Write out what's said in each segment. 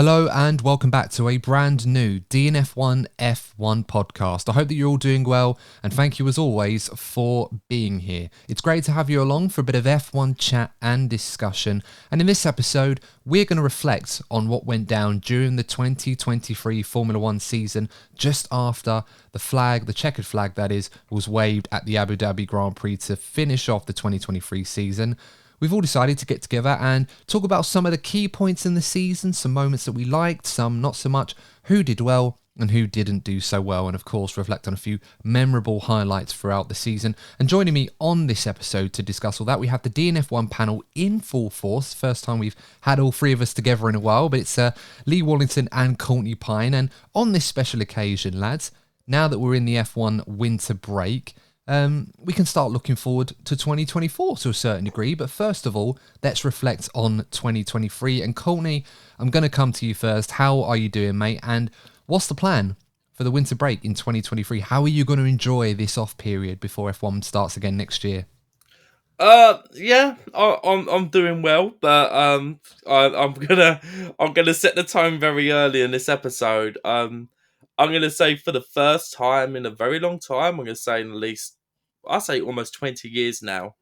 Hello and welcome back to a brand new DNF1 F1 podcast. I hope that you're all doing well and thank you as always for being here. It's great to have you along for a bit of F1 chat and discussion, and in this episode we're going to reflect on what went down during the 2023 Formula 1 season just after the checkered flag that is, was waved at the Abu Dhabi Grand Prix to finish off the 2023 season. We've all decided to get together and talk about some of the key points in the season, some moments that we liked, some not so much, who did well and who didn't do so well, and of course reflect on a few memorable highlights throughout the season. And joining me on this episode to discuss all that, we have the DNF1 panel in full force. First time we've had all three of us together in a while, but it's Lee Wallington and Courtney Pine. And on this special occasion, lads, now that we're in the F1 winter break, we can start looking forward to 2024 to a certain degree. But first of all, let's reflect on 2023. And Courtney, I'm going to come to you first. How are you doing, mate? And what's the plan for the winter break in 2023? How are you going to enjoy this off period before F1 starts again next year? I'm doing well, but I'm gonna set the tone very early in this episode. I'm gonna say for the first time in a very long time, I'm gonna say in at least I say almost 20 years now,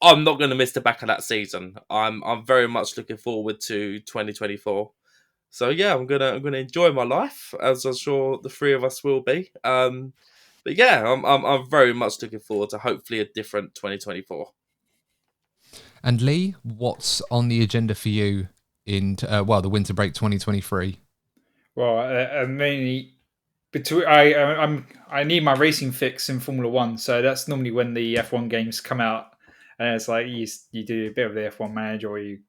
I'm not gonna miss the back of that season. I'm very much looking forward to 2024. So yeah, I'm gonna enjoy my life, as I'm sure the three of us will be. But yeah, I'm very much looking forward to hopefully a different 2024. And Lee, what's on the agenda for you in the winter break 2023? Well, mainly between I need my racing fix in Formula One, so that's normally when the F1 games come out, and it's like you do a bit of the F1 manager, or you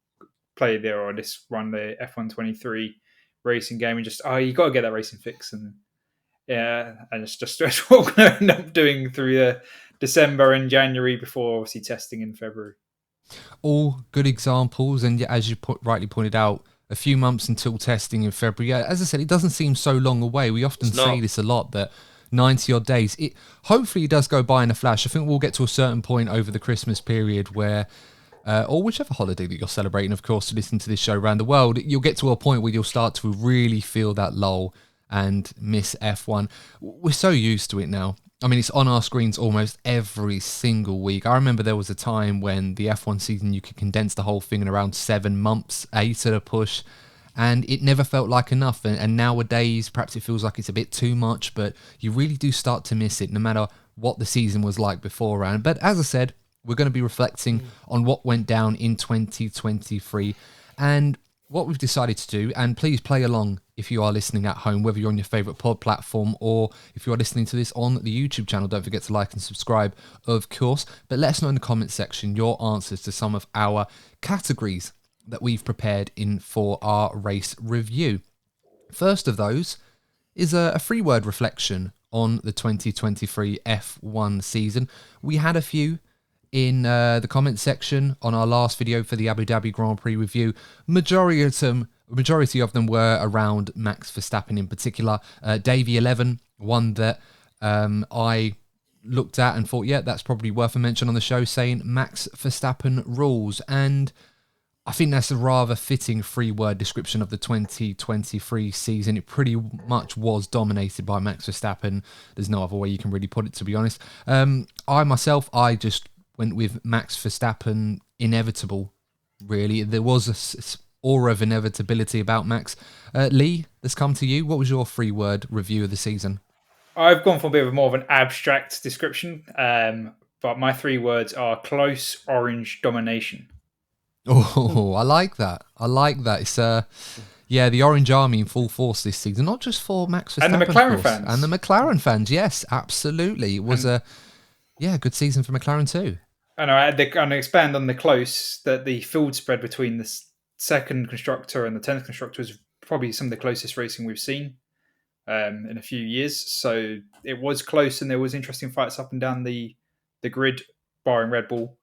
play there, or just run the F1 23 racing game, and just you got to get that racing fix, and yeah, and it's just what we're going to end up doing through December and January before obviously testing in February. All good examples, and as you rightly pointed out, a few months until testing in February. Yeah, as I said, it doesn't seem so long away. We often say this a lot, that 90 odd days. It hopefully does go by in a flash. I think we'll get to a certain point over the Christmas period where, or whichever holiday that you're celebrating, of course, to listen to this show around the world, you'll get to a point where you'll start to really feel that lull and miss F1. We're so used to it now. I mean, it's on our screens almost every single week. I remember there was a time when the F1 season, you could condense the whole thing in around 7 months, 8 at a push, and it never felt like enough. And nowadays, perhaps it feels like it's a bit too much, but you really do start to miss it, no matter what the season was like beforehand. But as I said, we're going to be reflecting on what went down in 2023 and what we've decided to do. And please play along if you are listening at home, whether you're on your favourite pod platform or if you are listening to this on the YouTube channel. Don't forget to like and subscribe, of course. But let us know in the comments section your answers to some of our categories that we've prepared in for our race review. First of those is a three-word reflection on the 2023 F1 season. We had a few in the comment section on our last video for the Abu Dhabi Grand Prix review. Majority of them were around Max Verstappen in particular. Davey11, one that I looked at and thought, yeah, that's probably worth a mention on the show, saying Max Verstappen rules. And I think that's a rather fitting three-word description of the 2023 season. It pretty much was dominated by Max Verstappen. There's no other way you can really put it, to be honest. I just went with Max Verstappen inevitable, really. There was a aura of inevitability about Max. Lee, let's come to you. What was your three-word review of the season? I've gone for a bit of more of an abstract description, but my 3 words are close orange domination. Oh, I like that. It's the Orange Army in full force this season, not just for Max Verstappen, and the McLaren fans. And the McLaren fans, yes, absolutely. It was a good season for McLaren too. I know, and expand on the close, that the field spread between the second constructor and the 10th constructor is probably some of the closest racing we've seen in a few years. So it was close, and there was interesting fights up and down the grid, barring Red Bull.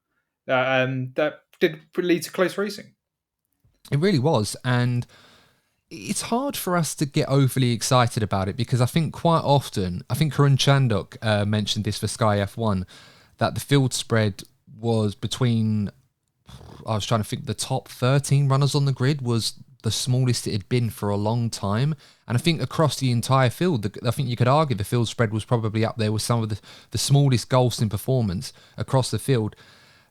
That did lead to close racing. It really was, and it's hard for us to get overly excited about it because I think quite often, I think Karun Chandok mentioned this for Sky F1, that the field spread was between, I was trying to think, the top 13 runners on the grid was the smallest it had been for a long time. And I think across the entire field, I think you could argue the field spread was probably up there with some of the smallest goals in performance across the field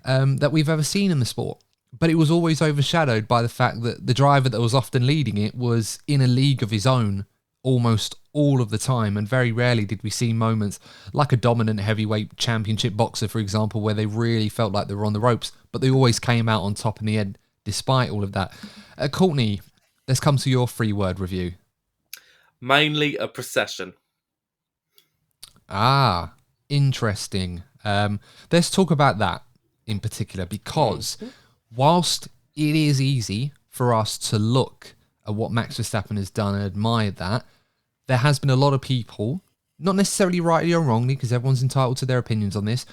that we've ever seen in the sport. But it was always overshadowed by the fact that the driver that was often leading it was in a league of his own almost all of the time, and very rarely did we see moments like a dominant heavyweight championship boxer, for example, where they really felt like they were on the ropes, but they always came out on top in the end despite all of that. Courtney, let's come to your 3-word review. Mainly a procession. Ah, interesting. Let's talk about that in particular, because whilst it is easy for us to look at what Max Verstappen has done and admire that, there has been a lot of people, not necessarily rightly or wrongly, because everyone's entitled to their opinions on this,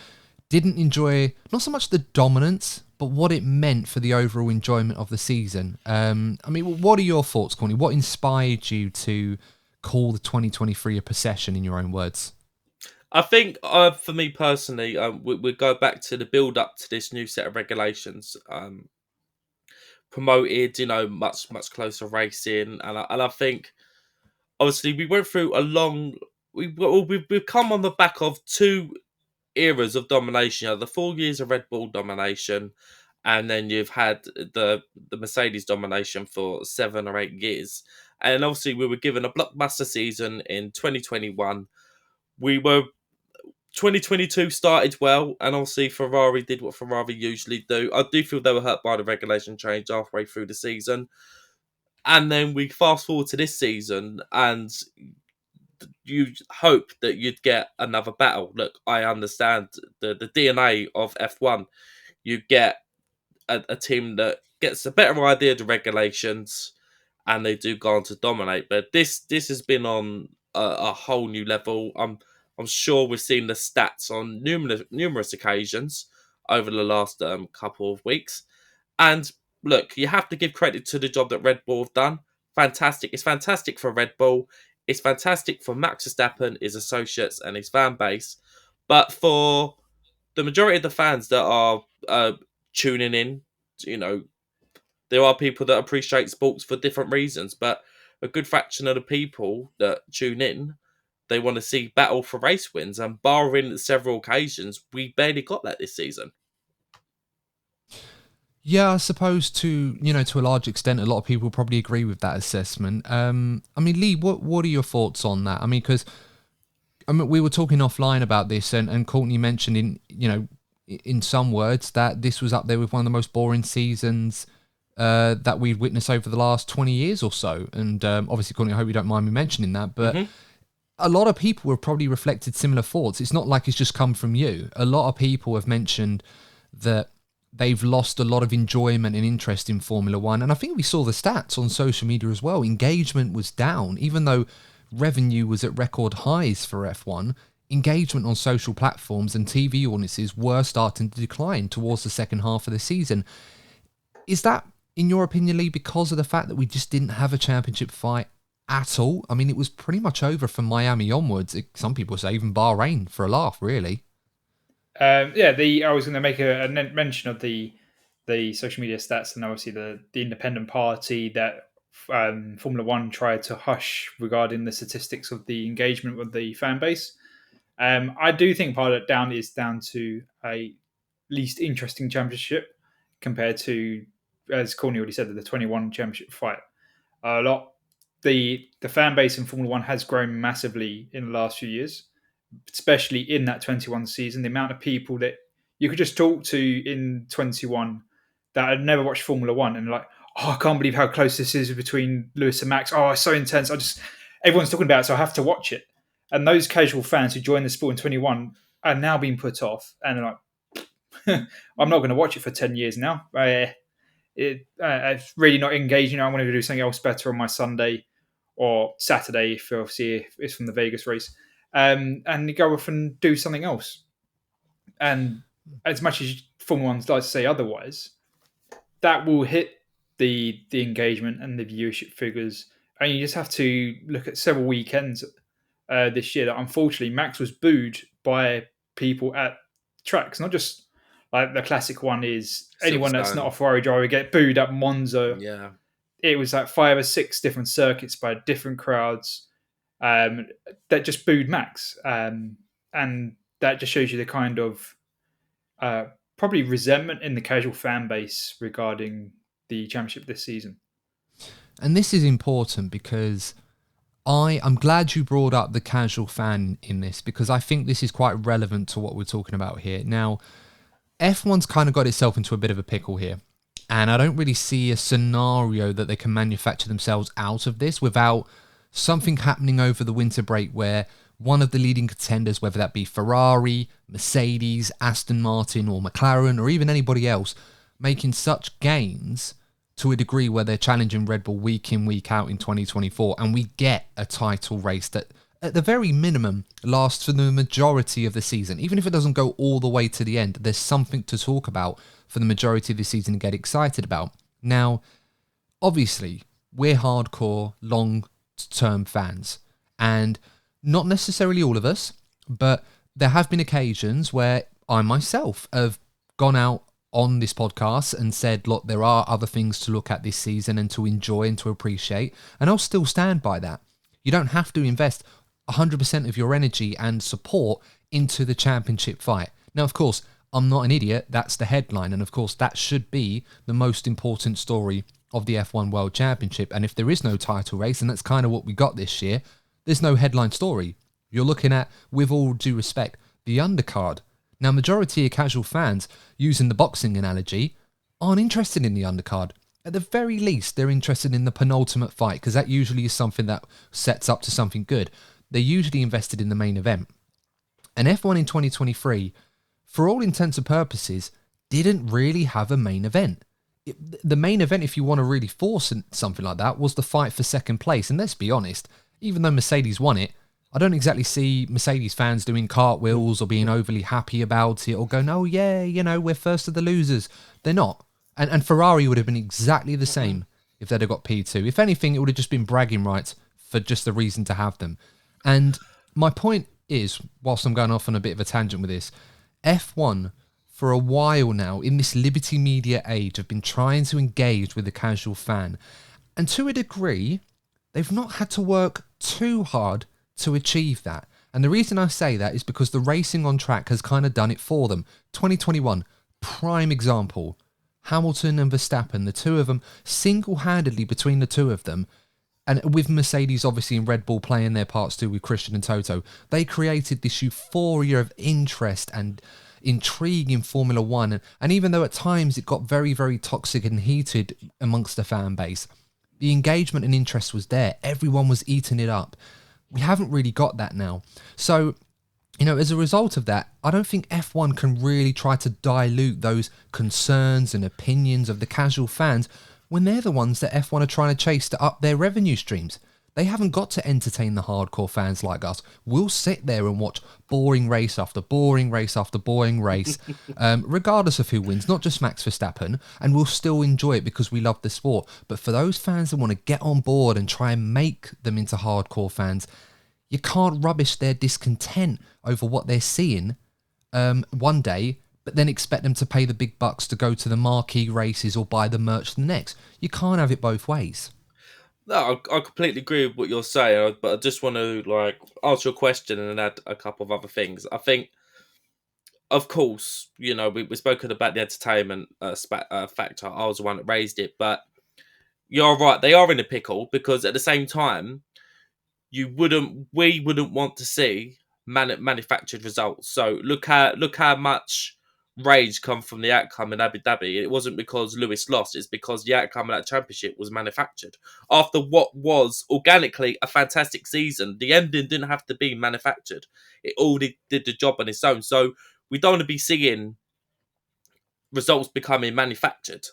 didn't enjoy not so much the dominance, but what it meant for the overall enjoyment of the season. I mean, what are your thoughts, Courtney? What inspired you to call the 2023 a procession, in your own words? I think, for me personally, we go back to the build up to this new set of regulations. Promoted, much closer racing, and I think obviously we went through a long. We've come on the back of 2 eras of domination. The 4 years of Red Bull domination, and then you've had the Mercedes domination for 7 or 8 years. And obviously, we were given a blockbuster season in 2021. 2022 started well, and obviously Ferrari did what Ferrari usually do. I do feel they were hurt by the regulation change halfway through the season. And then we fast forward to this season, and you hope that you'd get another battle. Look, I understand the DNA of F1. You get a team that gets a better idea of the regulations, and they do go on to dominate. But this has been on a whole new level. I'm sure we've seen the stats on numerous occasions over the last couple of weeks. And look, you have to give credit to the job that Red Bull have done. Fantastic. It's fantastic for Red Bull. It's fantastic for Max Verstappen, his associates, and his fan base. But for the majority of the fans that are tuning in, there are people that appreciate sports for different reasons. But a good fraction of the people that tune in, they want to see battle for race wins. And barring several occasions, we barely got that this season. Yeah, I suppose to a large extent, a lot of people probably agree with that assessment. I mean, Lee, what are your thoughts on that? I mean, because we were talking offline about this, and Courtney mentioned in some words that this was up there with one of the most boring seasons that we've witnessed over the last 20 years or so. And obviously, Courtney, I hope you don't mind me mentioning that, but a lot of people have probably reflected similar thoughts. It's not like it's just come from you. A lot of people have mentioned that they've lost a lot of enjoyment and interest in Formula One. And I think we saw the stats on social media as well. Engagement was down, even though revenue was at record highs for F1. Engagement on social platforms and TV audiences were starting to decline towards the second half of the season. Is that, in your opinion, Lee, because of the fact that we just didn't have a championship fight at all? I mean, it was pretty much over from Miami onwards. Some people say even Bahrain for a laugh, really. I was going to make a mention of the social media stats, and obviously the independent party that Formula One tried to hush regarding the statistics of the engagement with the fan base. I do think part of it is down to a least interesting championship compared to, as Courtney already said, the 21 championship fight. The fan base in Formula One has grown massively in the last few years, especially in that 21 season. The amount of people that you could just talk to in 21 that had never watched Formula One and like, oh, I can't believe how close this is between Lewis and Max. Oh, it's so intense. Everyone's talking about it, so I have to watch it. And those casual fans who joined the sport in 21 are now being put off and are like, I'm not going to watch it for 10 years now. It's really not engaging. I'm going to do something else better on my Sunday or Saturday if it's from the Vegas race. And go off and do something else. And as much as Formula One's like to say otherwise, that will hit the engagement and the viewership figures. And you just have to look at several weekends this year that unfortunately Max was booed by people at tracks. Not just like the classic one is anyone that's not a Ferrari driver get booed at Monza. Yeah. it was like 5 or 6 different circuits by different crowds that just booed Max, and that just shows you the kind of probably resentment in the casual fan base regarding the championship this season. And this is important because I'm glad you brought up the casual fan in this, because I think this is quite relevant to what we're talking about here. Now, F1's kind of got itself into a bit of a pickle here, and I don't really see a scenario that they can manufacture themselves out of this without something happening over the winter break where one of the leading contenders, whether that be Ferrari, Mercedes, Aston Martin or McLaren or even anybody else, making such gains to a degree where they're challenging Red Bull week in, week out in 2024, and we get a title race that, at the very minimum, lasts for the majority of the season. Even if it doesn't go all the way to the end, there's something to talk about for the majority of the season and get excited about. Now, obviously, we're hardcore, long-term fans, and not necessarily all of us, but there have been occasions where I myself have gone out on this podcast and said, look, there are other things to look at this season and to enjoy and to appreciate, and I'll still stand by that. You don't have to invest 100% of your energy and support into the championship fight. Now, of course, I'm not an idiot. That's the headline, and of course, that should be the most important story of the F1 World Championship. And if there is no title race, and that's kind of what we got this year, there's no headline story. You're looking at, with all due respect, the undercard. Now, majority of casual fans, using the boxing analogy, aren't interested in the undercard. At the very least, they're interested in the penultimate fight, because that usually is something that sets up to something good. They're usually invested in the main event. And F1 in 2023, for all intents and purposes, didn't really have a main event. The main event, if you want to really force something like that, was the fight for second place. And let's be honest, even though Mercedes won it, I don't exactly see Mercedes fans doing cartwheels or being overly happy about it or going, oh yeah, you know, we're first of the losers. They're not. And Ferrari would have been exactly the same if they'd have got P2. If anything, it would have just been bragging rights for just the reason to have them. And my point is, whilst I'm going off on a bit of a tangent with this, F1, for a while now, in this Liberty Media age, have been trying to engage with the casual fan. And to a degree, they've not had to work too hard to achieve that. And the reason I say that is because the racing on track has kind of done it for them. 2021, prime example. Hamilton and Verstappen, the two of them, single-handedly between the two of them, and with Mercedes obviously and Red Bull playing their parts too with Christian and Toto, they created this euphoria of interest and intrigue in Formula One. And even though at times it got very, very toxic and heated amongst the fan base, the engagement and interest was there. Everyone was eating it up. We haven't really got that now. So, you know, as a result of that, I don't think F1 can really try to dilute those concerns and opinions of the casual fans when they're the ones that F1 are trying to chase to up their revenue streams. They haven't got to entertain the hardcore fans like us. We'll sit there and watch boring race after boring race after boring race, regardless of who wins, not just Max Verstappen, and we'll still enjoy it because we love the sport. But for those fans that want to get on board and try and make them into hardcore fans, you can't rubbish their discontent over what they're seeing one day, but then expect them to pay the big bucks to go to the marquee races or buy the merch the next. You can't have it both ways. No, I completely agree with what you're saying, but I just want to answer your question and add a couple of other things. I think, of course, you know, we've spoken about the entertainment factor. I was the one that raised it, but you're right. They are in a pickle because at the same time, we wouldn't want to see manufactured results. So look how much rage come from the outcome in Abu Dhabi. It wasn't because Lewis lost, it's because the outcome of that championship was manufactured. After what was organically a fantastic season, the ending didn't have to be manufactured. It already did the job on its own. So we don't want to be seeing results becoming manufactured.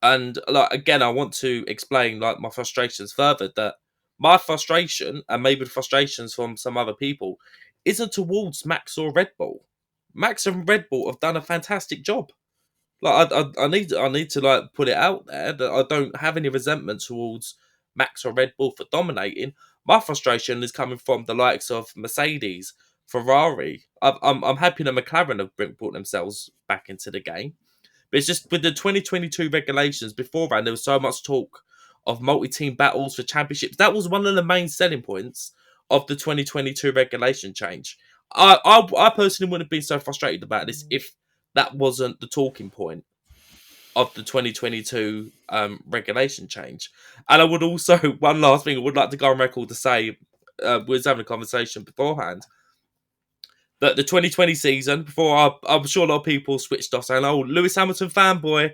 And again, I want to explain my frustrations further, that my frustration, and maybe the frustrations from some other people, isn't towards Max or Red Bull. Max and Red Bull have done a fantastic job. I need to put it out there that I don't have any resentment towards Max or Red Bull for dominating. My frustration is coming from the likes of Mercedes, Ferrari. I'm happy that McLaren have brought themselves back into the game. But it's just with the 2022 regulations beforehand, there was so much talk of multi-team battles for championships. That was one of the main selling points of the 2022 regulation change. I personally wouldn't have been so frustrated about this if that wasn't the talking point of the 2022 regulation change. And I would also, one last thing I would like to go on record to say, we was having a conversation beforehand, that the 2020 season, before I'm sure a lot of people switched off saying, oh, Lewis Hamilton fanboy.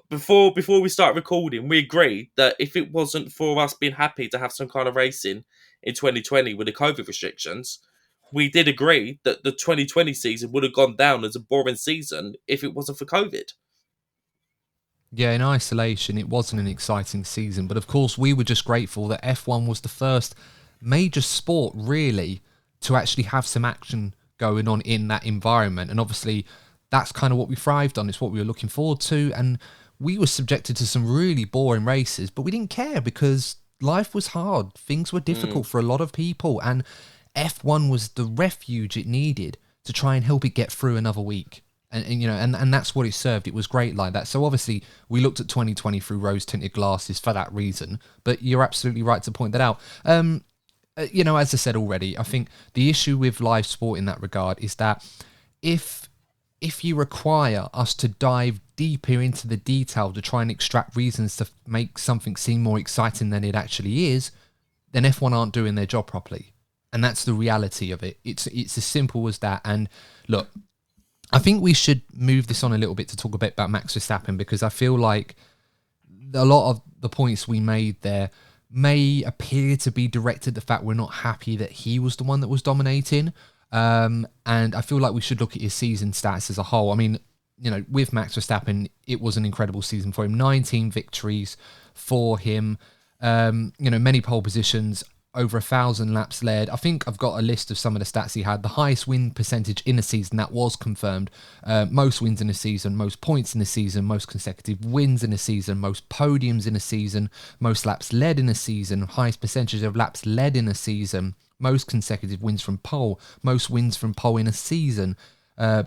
Before we start recording, we agreed that if it wasn't for us being happy to have some kind of racing in 2020 with the COVID restrictions, we did agree that the 2020 season would have gone down as a boring season if it wasn't for COVID. Yeah, in isolation, it wasn't an exciting season. But of course, we were just grateful that F1 was the first major sport, really, to actually have some action going on in that environment. And obviously, that's kind of what we thrived on. It's what we were looking forward to. And we were subjected to some really boring races, but we didn't care because life was hard. Things were difficult for a lot of people. And F1 was the refuge it needed to try and help it get through another week. And that's what it served. It was great like that. So obviously we looked at 2020 through rose-tinted glasses for that reason. But you're absolutely right to point that out. As I said already, I think the issue with live sport in that regard is that if you require us to dive deeper into the detail to try and extract reasons to make something seem more exciting than it actually is, then F1 aren't doing their job properly. And that's the reality of it. It's as simple as that. And look, I think we should move this on a little bit to talk a bit about Max Verstappen, because I feel like a lot of the points we made there may appear to be directed at the fact we're not happy that he was the one that was dominating. And I feel like we should look at his season stats as a whole. I mean, with Max Verstappen, it was an incredible season for him. 19 victories for him. Many pole positions, over 1,000 laps led. I think I've got a list of some of the stats he had. The highest win percentage in a season, that was confirmed. Most wins in a season, most points in a season, most consecutive wins in a season, most podiums in a season, most laps led in a season, highest percentage of laps led in a season, most consecutive wins from pole, most wins from pole in a season,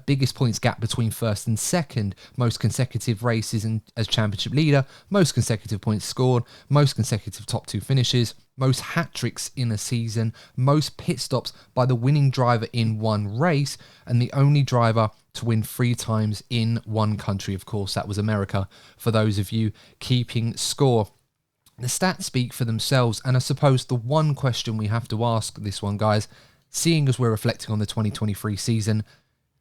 biggest points gap between first and second, most consecutive races as championship leader, most consecutive points scored, most consecutive top two finishes, most hat-tricks in a season, most pit stops by the winning driver in one race, and the only driver to win 3 times in one country. Of course, that was America, for those of you keeping score. The stats speak for themselves, and I suppose the one question we have to ask this one, guys, seeing as we're reflecting on the 2023 season,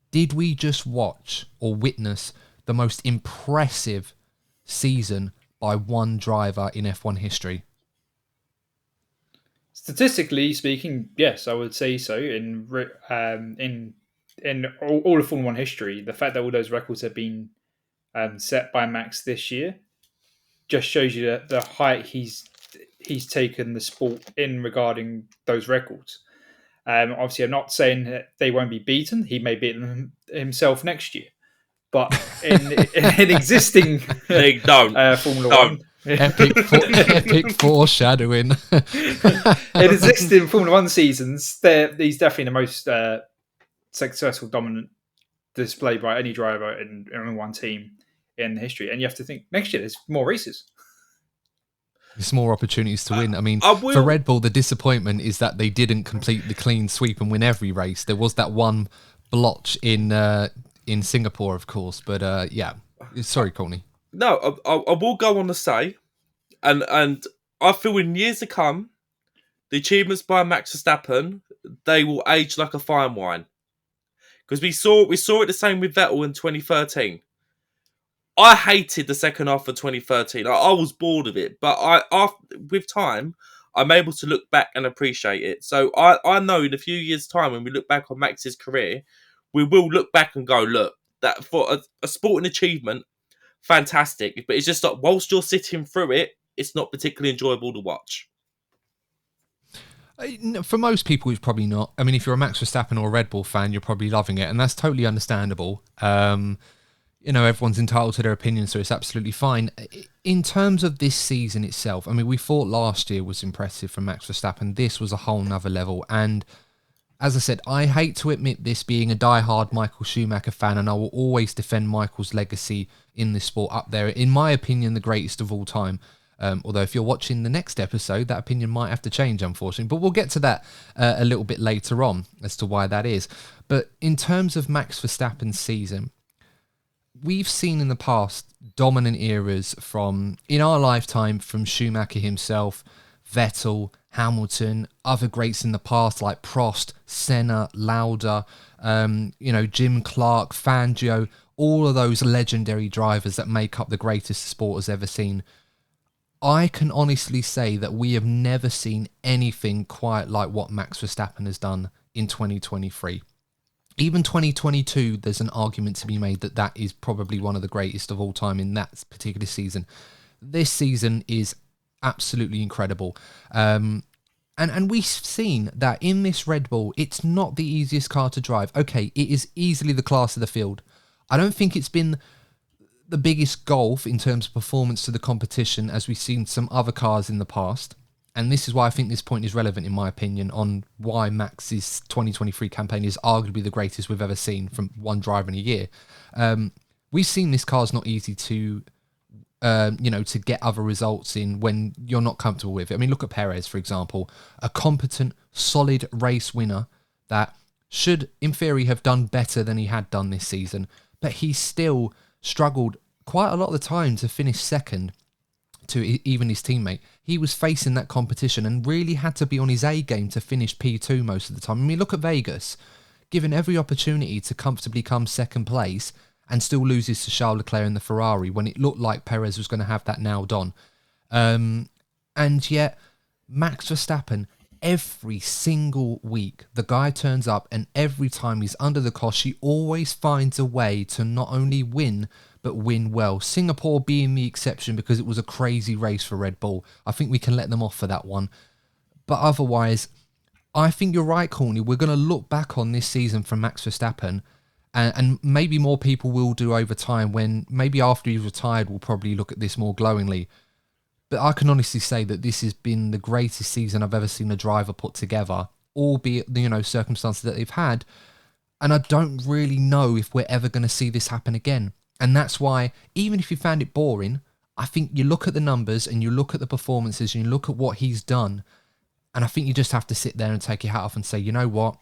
did we just watch or witness the most impressive season by one driver in F1 history? Statistically speaking, yes, I would say so. In all of Formula One history, the fact that all those records have been set by Max this year just shows you the height he's taken the sport in regarding those records. Obviously, I'm not saying that they won't be beaten. He may beat them himself next year. But in existing Formula One... Epic foreshadowing. In existing Formula One seasons, he's definitely the most successful, dominant display by any driver in one team in history. And you have to think, next year there's more races. There's more opportunities to win. I mean, for Red Bull, the disappointment is that they didn't complete the clean sweep and win every race. There was that one blotch in Singapore, of course. But yeah, sorry, Courtney. No, I will go on to say, and I feel in years to come, the achievements by Max Verstappen, they will age like a fine wine. Because we saw it the same with Vettel in 2013. I hated the second half of 2013. I was bored of it, but with time, I'm able to look back and appreciate it. So I know in a few years' time, when we look back on Max's career, we will look back and go, look, that for a sporting achievement, fantastic. But it's just like, whilst you're sitting through it, it's not particularly enjoyable to watch. For most people, it's probably not. I mean, if you're a Max Verstappen or a Red Bull fan, you're probably loving it, and that's totally understandable. Everyone's entitled to their opinion, so it's absolutely fine. In terms of this season itself, I mean, we thought last year was impressive from Max Verstappen. This was a whole nother level. And as I said, I hate to admit this, being a diehard Michael Schumacher fan, and I will always defend Michael's legacy in this sport up there. In my opinion, the greatest of all time. Although if you're watching the next episode, that opinion might have to change, unfortunately. But we'll get to that a little bit later on as to why that is. But in terms of Max Verstappen's season, we've seen in the past dominant eras from, in our lifetime, from Schumacher himself, Vettel, Hamilton, other greats in the past like Prost, Senna, Lauda, Jim Clark, Fangio, all of those legendary drivers that make up the greatest the sport has ever seen. I can honestly say that we have never seen anything quite like what Max Verstappen has done in 2023. Even 2022, there's an argument to be made that that is probably one of the greatest of all time in that particular season. This season is absolutely incredible. And we've seen that in this Red Bull, it's not the easiest car to drive. Okay, it is easily the class of the field. I don't think it's been the biggest gulf in terms of performance to the competition as we've seen some other cars in the past. And this is why I think this point is relevant, in my opinion, on why Max's 2023 campaign is arguably the greatest we've ever seen from one driver in a year. We've seen this car's not easy to get other results in when you're not comfortable with it. I mean, look at Perez, for example, a competent, solid race winner that should, in theory, have done better than he had done this season, but he still struggled quite a lot of the time to finish second to even his teammate. He was facing that competition and really had to be on his A game to finish P2 most of the time. I mean, look at Vegas, given every opportunity to comfortably come second place and still loses to Charles Leclerc in the Ferrari when it looked like Perez was going to have that nailed on. And yet, Max Verstappen, every single week, the guy turns up, and every time he's under the cosh, he always finds a way to not only win, but win well. Singapore being the exception because it was a crazy race for Red Bull. I think we can let them off for that one. But otherwise, I think you're right, Courtney. We're going to look back on this season from Max Verstappen, and maybe more people will do over time when maybe after he's retired, we'll probably look at this more glowingly. But I can honestly say that this has been the greatest season I've ever seen a driver put together, albeit, circumstances that they've had. And I don't really know if we're ever going to see this happen again. And that's why, even if you found it boring, I think you look at the numbers and you look at the performances and you look at what he's done. And I think you just have to sit there and take your hat off and say, you know what?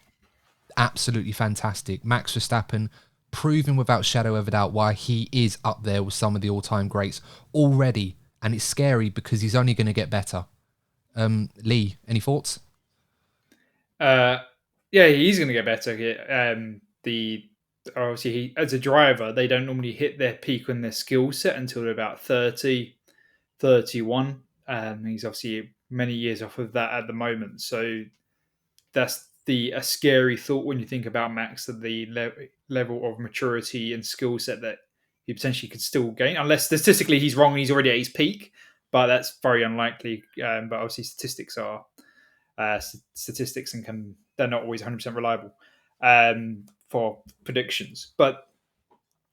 Absolutely fantastic. Max Verstappen proving without shadow of a doubt why he is up there with some of the all-time greats already. And it's scary because he's only going to get better. Lee, any thoughts? Yeah, he's going to get better. Obviously, as a driver, they don't normally hit their peak on their skill set until they're about 30, 31. He's obviously many years off of that at the moment. So that's a scary thought when you think about Max, that the level of maturity and skill set that he potentially could still gain, unless statistically he's wrong and he's already at his peak, but that's very unlikely. But obviously statistics are statistics and they're not always 100% reliable for predictions. But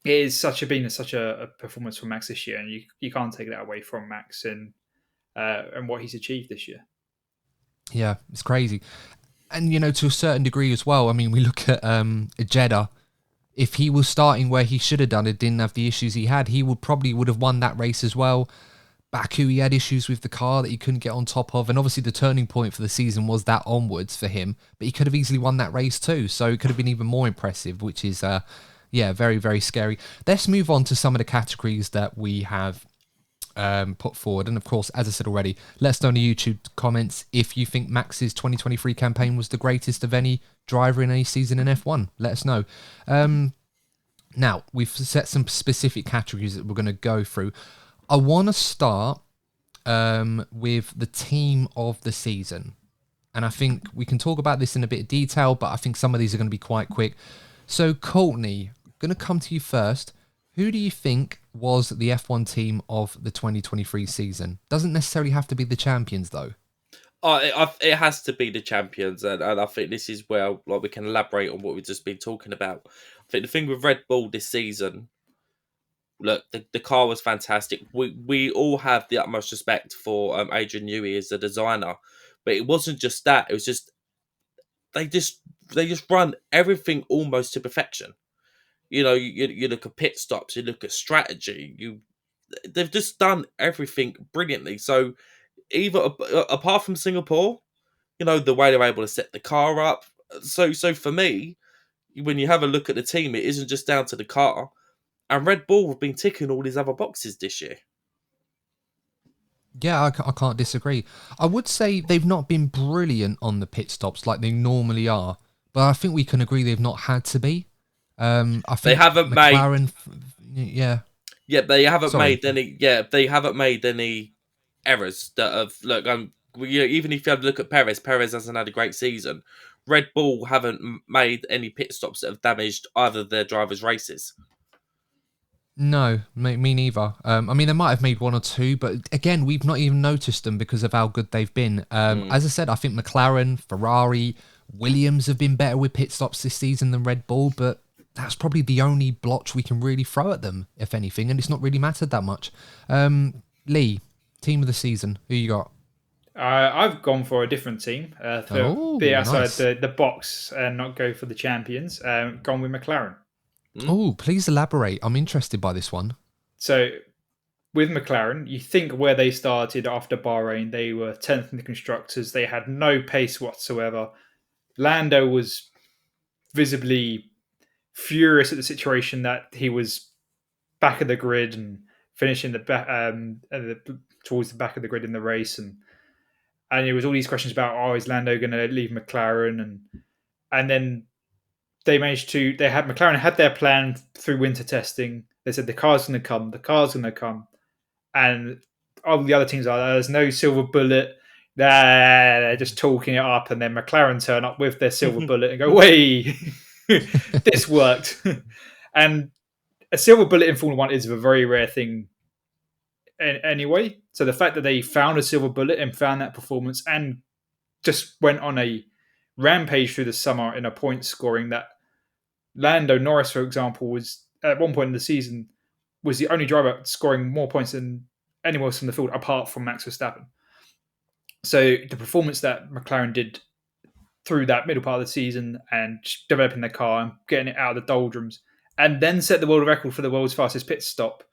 it is been such a performance for Max this year, and you can't take that away from Max and what he's achieved this year. Yeah, it's crazy. And, to a certain degree as well, I mean, we look at Jeddah. If he was starting where he should have done it, didn't have the issues he had, he would have won that race as well. Baku, he had issues with the car that he couldn't get on top of. And obviously the turning point for the season was that onwards for him. But he could have easily won that race too. So it could have been even more impressive, which is, very, very scary. Let's move on to some of the categories that we have put forward. And of course, as I said already, let us know in the YouTube comments if you think Max's 2023 campaign was the greatest of any driver in any season in F1. Let us know. Now, we've set some specific categories that we're going to go through. I want to start with the team of the season. And I think we can talk about this in a bit of detail, but I think some of these are going to be quite quick. So, Courtney, I'm going to come to you first. Who do you think was the F1 team of the 2023 season? Doesn't necessarily have to be the champions, though. It has to be the champions, and I think this is where we can elaborate on what we've just been talking about. I think the thing with Red Bull this season, look, the car was fantastic. We all have the utmost respect for Adrian Newey as a designer, but it wasn't just that. It was just they just run everything almost to perfection. You look at pit stops, you look at strategy, they've just done everything brilliantly. So either apart from Singapore, the way they're able to set the car up. So for me, when you have a look at the team, it isn't just down to the car. And Red Bull have been ticking all these other boxes this year. Yeah, I can't disagree. I would say they've not been brilliant on the pit stops like they normally are, but I think we can agree they've not had to be. I think they haven't McLaren, yeah. Yeah, they haven't Sorry. made any. Yeah, they haven't made any errors that have. Look, even if you have to look at Perez hasn't had a great season. Red Bull haven't made any pit stops that have damaged either of their drivers' races. No, me neither. I mean, they might have made one or two, but again, we've not even noticed them because of how good they've been. As I said, I think McLaren, Ferrari, Williams have been better with pit stops this season than Red Bull, but that's probably the only blotch we can really throw at them, if anything, and it's not really mattered that much. Lee, team of the season, who you got? I've gone for a different team to be outside the box and not go for the champions. Gone with McLaren. Oh, please elaborate. I'm interested by this one. So, with McLaren, you think where they started after Bahrain, they were 10th in the constructors. They had no pace whatsoever. Lando was visibly furious at the situation that he was back of the grid and finishing towards the back of the grid in the race, and there was all these questions about, is Lando going to leave McLaren, and then McLaren had their plan through winter testing. They said the car's going to come, and all the other teams there's no silver bullet. They're just talking it up, and then McLaren turn up with their silver bullet and go, "Wait, this worked." And a silver bullet in Formula One is a very rare thing anyway. So the fact that they found a silver bullet and found that performance and just went on a rampage through the summer in a point scoring, that Lando Norris, for example, was at one point in the season was the only driver scoring more points than anyone else in the field apart from Max Verstappen. So the performance that McLaren did through that middle part of the season and developing their car and getting it out of the doldrums, and then set the world record for the world's fastest pit stop,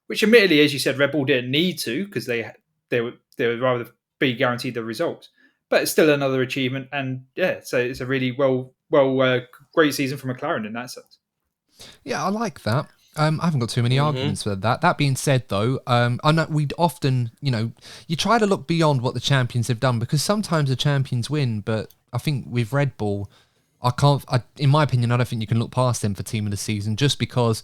which admittedly, as you said, Red Bull didn't need to because they would rather be guaranteed the results. But it's still another achievement, and yeah, so it's a really great season for McLaren in that sense. Yeah, I like that. I haven't got too many arguments for that. That being said, though, I know we'd often, you try to look beyond what the champions have done because sometimes the champions win, but I think with Red Bull, in my opinion, I don't think you can look past them for team of the season just because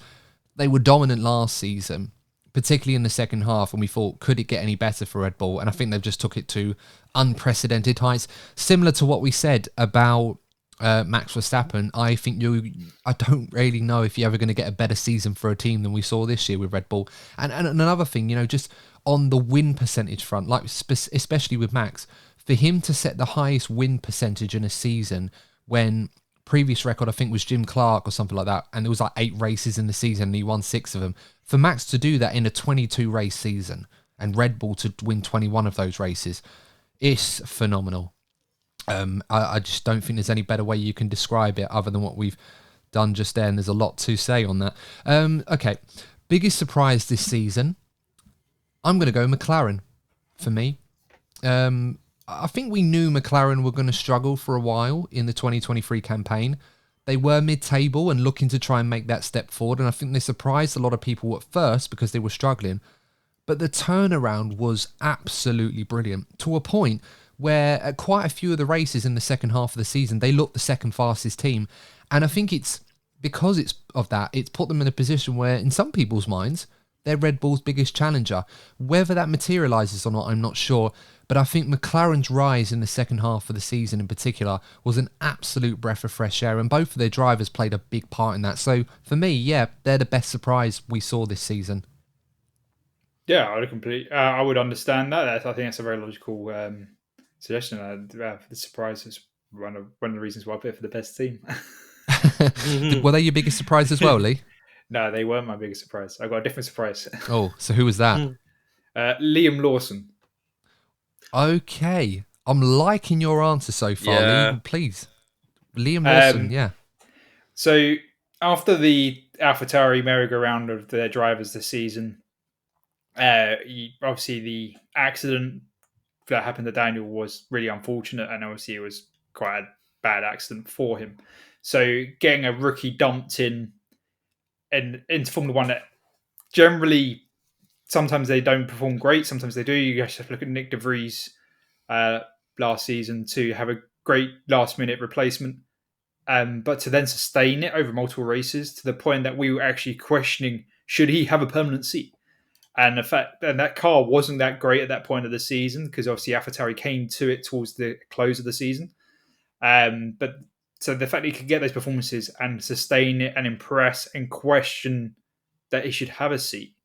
they were dominant last season, particularly in the second half, and we thought, could it get any better for Red Bull? And I think they've just took it to unprecedented heights, similar to what we said about Max Verstappen. I think I don't really know if you're ever going to get a better season for a team than we saw this year with Red Bull. And another thing, just on the win percentage front, like especially with Max, for him to set the highest win percentage in a season when previous record I think was Jim Clark or something like that, and there was like 8 races in the season and he won 6 of them. For Max to do that in a 22 race season and Red Bull to win 21 of those races, it's phenomenal. I just don't think there's any better way you can describe it other than what we've done just there, and there's a lot to say on that. Okay, biggest surprise this season, I'm going to go McLaren for me. I think we knew McLaren were going to struggle for a while in the 2023 campaign. They were mid-table and looking to try and make that step forward, and I think they surprised a lot of people at first because they were struggling. But the turnaround was absolutely brilliant, to a point where at quite a few of the races in the second half of the season, they looked the second fastest team. And I think it's because it's put them in a position where, in some people's minds, they're Red Bull's biggest challenger. Whether that materialises or not, I'm not sure. But I think McLaren's rise in the second half of the season in particular was an absolute breath of fresh air, and both of their drivers played a big part in that. So for me, yeah, they're the best surprise we saw this season. Yeah, I would understand that. I think that's a very logical suggestion. The surprise is one of the reasons why I put for the best team. Were they your biggest surprise as well, Lee? No, they weren't my biggest surprise. I got a different surprise. Oh, so who was that? Liam Lawson. Okay. I'm liking your answer so far, Yeah. Lee. Please. Liam Lawson, yeah. So after the AlphaTauri merry-go-round of their drivers this season, Obviously, the accident that happened to Daniel was really unfortunate, and obviously it was quite a bad accident for him. So getting a rookie dumped into Formula One that generally sometimes they don't perform great, sometimes they do. You have to look at Nick De Vries last season to have a great last minute replacement. But to then sustain it over multiple races to the point that we were actually questioning, should he have a permanent seat? And the fact and that car wasn't that great at that point of the season, because obviously AlphaTauri came to it towards the close of the season. But so the fact that he could get those performances and sustain it and impress and question that he should have a seat,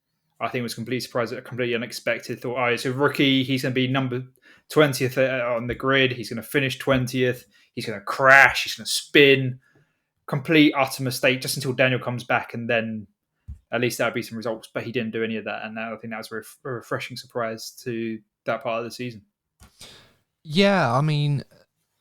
I think was completely surprising, completely unexpected. Thought, oh, it's a rookie. He's going to be number 20th on the grid. He's going to finish 20th. He's going to crash. He's going to spin. Complete, utter mistake just until Daniel comes back, and then at least that would be some results. But he didn't do any of that, and I think that was a refreshing surprise to that part of the season. Yeah, I mean,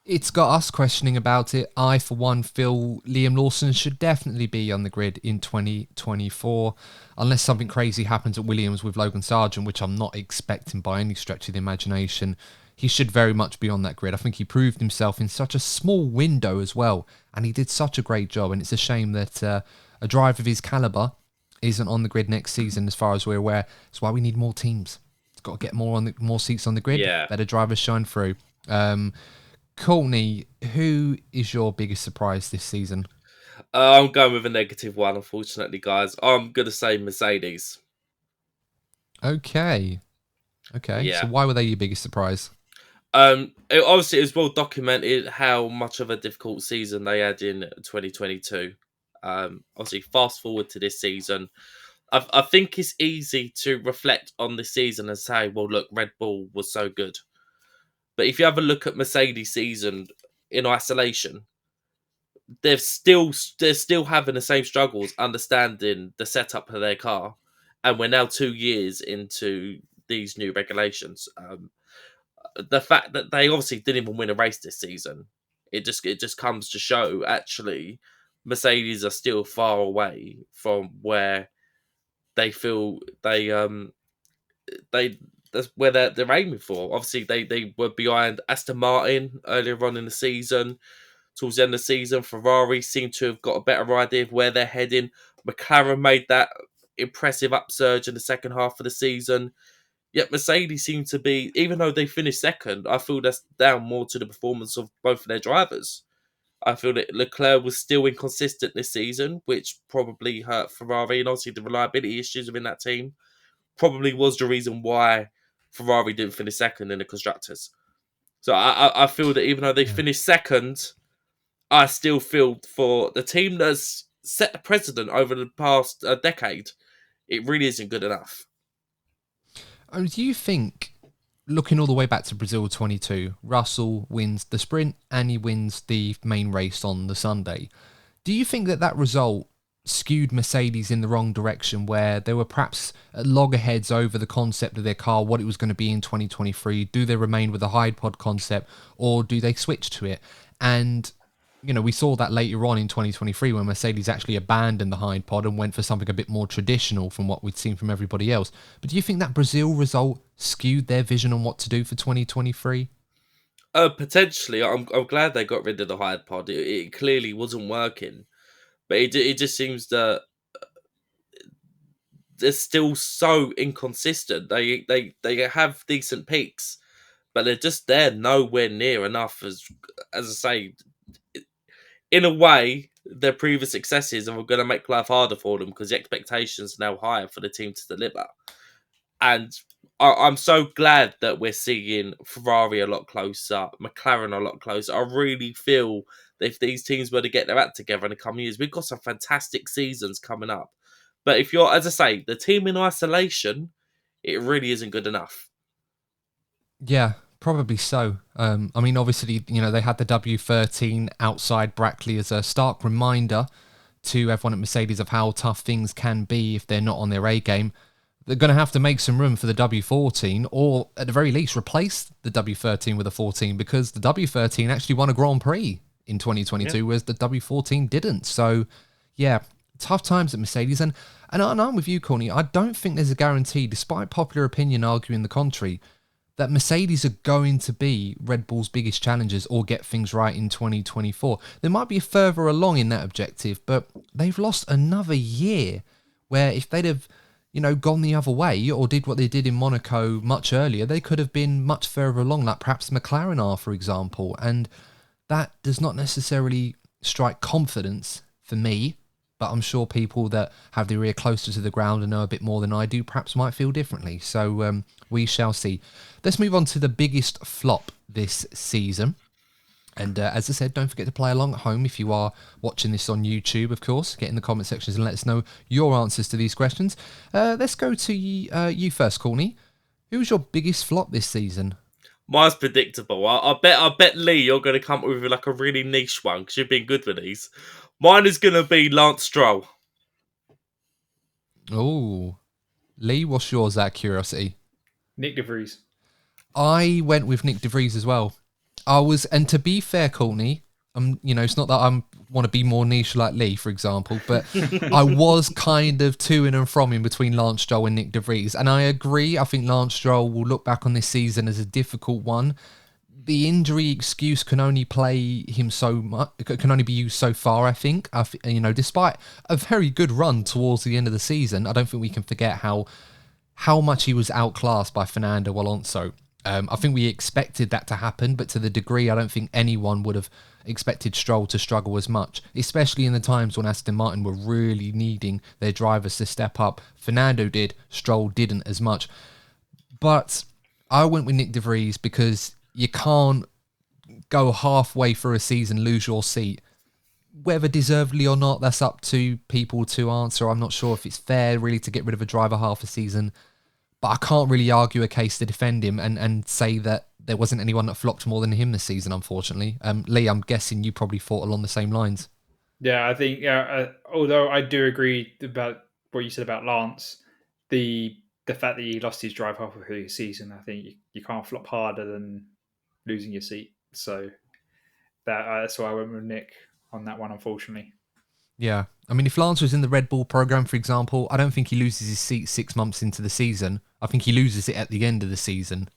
it's got us questioning about it. I, for one, feel Liam Lawson should definitely be on the grid in 2024, unless something crazy happens at Williams with Logan Sargent, which I'm not expecting by any stretch of the imagination. He should very much be on that grid. I think he proved himself in such a small window as well, and he did such a great job, and it's a shame that a driver of his calibre isn't on the grid next season, as far as we're aware. That's why we need more teams. It's got to get more seats on the grid, better drivers shine through. Courtney, who is your biggest surprise this season? I'm going with a negative one, unfortunately, guys. I'm going to say Mercedes. Okay. Yeah. So why were they your biggest surprise? Obviously, it was well documented how much of a difficult season they had in 2022. Obviously, fast forward to this season, I think it's easy to reflect on this season and say, well, look, Red Bull was so good. But if you have a look at Mercedes' season in isolation, they're still having the same struggles understanding the setup of their car, and we're now 2 years into these new regulations. The fact that they obviously didn't even win a race this season, it just comes to show actually Mercedes are still far away from where they feel that's where they're aiming for. Obviously, they were behind Aston Martin earlier on in the season. Towards the end of the season, Ferrari seemed to have got a better idea of where they're heading. McLaren made that impressive upsurge in the second half of the season. Yet Mercedes seemed to be, even though they finished second, I feel that's down more to the performance of both of their drivers. I feel that Leclerc was still inconsistent this season, which probably hurt Ferrari, and obviously the reliability issues within that team probably was the reason why Ferrari didn't finish second in the constructors. So I feel that even though they finished second, I still feel for the team that's set the precedent over the past decade, it really isn't good enough. Do you think, looking all the way back to Brazil 22, Russell wins the sprint and he wins the main race on the Sunday? Do you think that result skewed Mercedes in the wrong direction, where they were perhaps at loggerheads over the concept of their car, what it was going to be in 2023? Do they remain with the hide pod concept, or do they switch to it? And we saw that later on in 2023 when Mercedes actually abandoned the hide pod and went for something a bit more traditional from what we'd seen from everybody else. But do you think that Brazil result skewed their vision on what to do for 2023? Potentially. I'm glad they got rid of the hide pod. It clearly wasn't working. But it just seems that they're still so inconsistent. They have decent peaks, but they're nowhere near enough. As I say, in a way, their previous successes are going to make life harder for them because the expectations are now higher for the team to deliver. And I'm so glad that we're seeing Ferrari a lot closer, McLaren a lot closer. I really feel that if these teams were to get their act together in the coming years, we've got some fantastic seasons coming up. But if you're, as I say, the team in isolation, it really isn't good enough. Yeah, probably so. I mean, obviously, they had the W13 outside Brackley as a stark reminder to everyone at Mercedes of how tough things can be if they're not on their A game. They're going to have to make some room for the W14, or at the very least replace the W13 with a 14, because the W13 actually won a Grand Prix in 2022, whereas the W14 didn't. So, yeah, tough times at Mercedes. And I'm with you, Courtney. I don't think there's a guarantee, despite popular opinion arguing the contrary, that Mercedes are going to be Red Bull's biggest challengers or get things right in 2024. They might be further along in that objective, but they've lost another year where if they'd have, gone the other way or did what they did in Monaco much earlier, they could have been much further along, like perhaps McLaren are, for example. And that does not necessarily strike confidence for me, but I'm sure people that have their ear closer to the ground and know a bit more than I do perhaps might feel differently. So we shall see. Let's move on to the biggest flop this season. And as I said, don't forget to play along at home if you are watching this on YouTube, of course. Get in the comment sections and let us know your answers to these questions. Let's go to you first, Courtney. Who was your biggest flop this season? Mine's predictable. I bet Lee, you're going to come up with like a really niche one because you've been good with these. Mine is going to be Lance Stroll. Oh, Lee, what's yours out of curiosity? Nick De Vries. I went with Nick De Vries as well. And to be fair, Courtney, it's not that I want to be more niche like Lee, for example, but I was kind of to and from in between Lance Stroll and Nick De Vries. And I agree, I think Lance Stroll will look back on this season as a difficult one. The injury excuse can only play him so much, can only be used so far, I think. Despite a very good run towards the end of the season, I don't think we can forget how much he was outclassed by Fernando Alonso. I think we expected that to happen, but to the degree I don't think anyone would have expected Stroll to struggle as much, especially in the times when Aston Martin were really needing their drivers to step up. Fernando did, Stroll didn't as much. But I went with Nick De Vries because you can't go halfway through a season, lose your seat. Whether deservedly or not, that's up to people to answer. I'm not sure if it's fair really to get rid of a driver half a season. But I can't really argue a case to defend him and say that there wasn't anyone that flopped more than him this season, unfortunately. Lee, I'm guessing you probably thought along the same lines. Yeah, I think, although I do agree about what you said about Lance, the fact that he lost his drive halfway through the season, I think you can't flop harder than losing your seat. So that's why I went with Nick on that one, unfortunately. Yeah. I mean, if Lance was in the Red Bull program, for example, I don't think he loses his seat 6 months into the season. I think he loses it at the end of the season,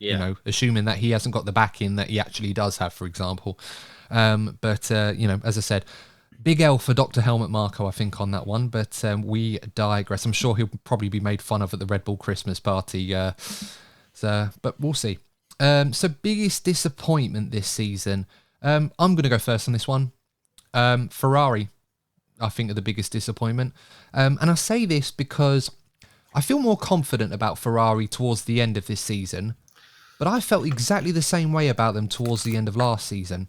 assuming that he hasn't got the backing that he actually does have, for example. But as I said, big L for Dr. Helmut Marko, I think, on that one. But we digress. I'm sure he'll probably be made fun of at the Red Bull Christmas party. But we'll see. So biggest disappointment this season. I'm going to go first on this one. Ferrari, I think, are the biggest disappointment. And I say this because I feel more confident about Ferrari towards the end of this season, but I felt exactly the same way about them towards the end of last season.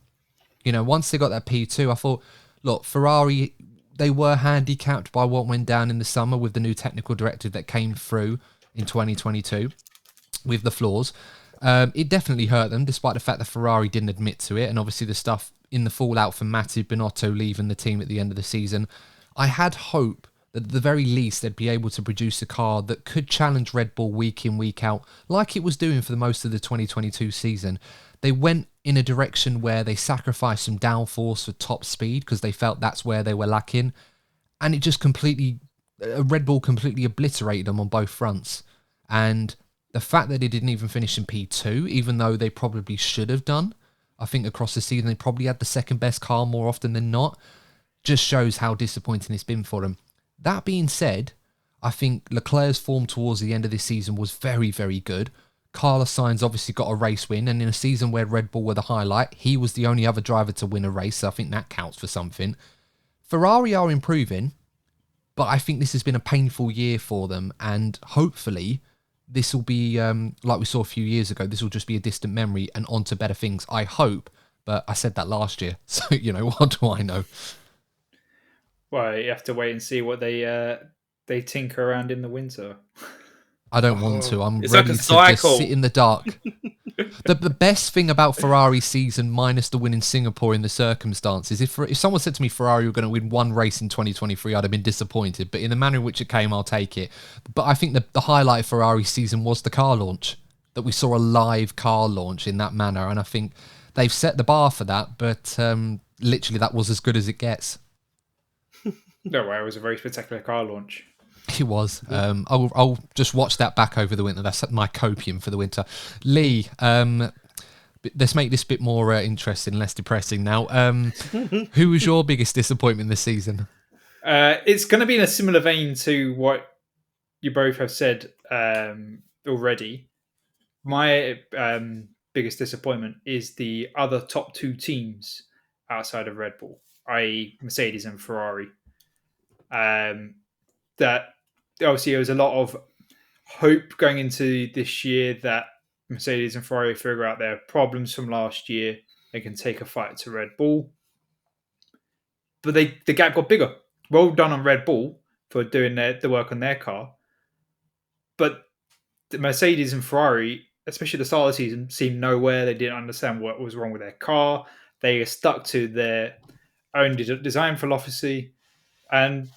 Once they got that P2, I thought, look, Ferrari, they were handicapped by what went down in the summer with the new technical directive that came through in 2022 with the flaws. It definitely hurt them, despite the fact that Ferrari didn't admit to it, and obviously the stuff in the fallout from Mattia Binotto leaving the team at the end of the season. I had hope that at the very least they'd be able to produce a car that could challenge Red Bull week in, week out, like it was doing for the most of the 2022 season. They went in a direction where they sacrificed some downforce for top speed because they felt that's where they were lacking, and it just Red Bull completely obliterated them on both fronts. And the fact that they didn't even finish in P2, even though they probably should have done, I think across the season they probably had the second best car more often than not, just shows how disappointing it's been for them. That being said, I think Leclerc's form towards the end of this season was very, very good. Carlos Sainz obviously got a race win, and in a season where Red Bull were the highlight, he was the only other driver to win a race, so I think that counts for something. Ferrari are improving, but I think this has been a painful year for them, and hopefully this will be, like we saw a few years ago, this will just be a distant memory and on to better things, I hope. But I said that last year, so, what do I know? Well, you have to wait and see what they tinker around in the winter. I don't want to. I'm It's ready like a to cycle. just sit in the dark. The best thing about Ferrari's season, minus the win in Singapore in the circumstances, if someone said to me Ferrari were going to win one race in 2023, I'd have been disappointed. But in the manner in which it came, I'll take it. But I think the highlight of Ferrari's season was the car launch, that we saw a live car launch in that manner. And I think they've set the bar for that. But literally, that was as good as it gets. No way, it was a very spectacular car launch. It was. I'll just watch that back over the winter. That's my copium for the winter. Lee, let's make this a bit more interesting, less depressing now. Who was your biggest disappointment this season? It's going to be in a similar vein to what you both have said already. My biggest disappointment is the other top two teams outside of Red Bull, i.e. Mercedes and Ferrari. That obviously there was a lot of hope going into this year that Mercedes and Ferrari figure out their problems from last year. They can take a fight to Red Bull. But the gap got bigger. Well done on Red Bull for doing the work on their car. But the Mercedes and Ferrari, especially at the start of the season, seemed nowhere. They didn't understand what was wrong with their car. They stuck to their own design philosophy. And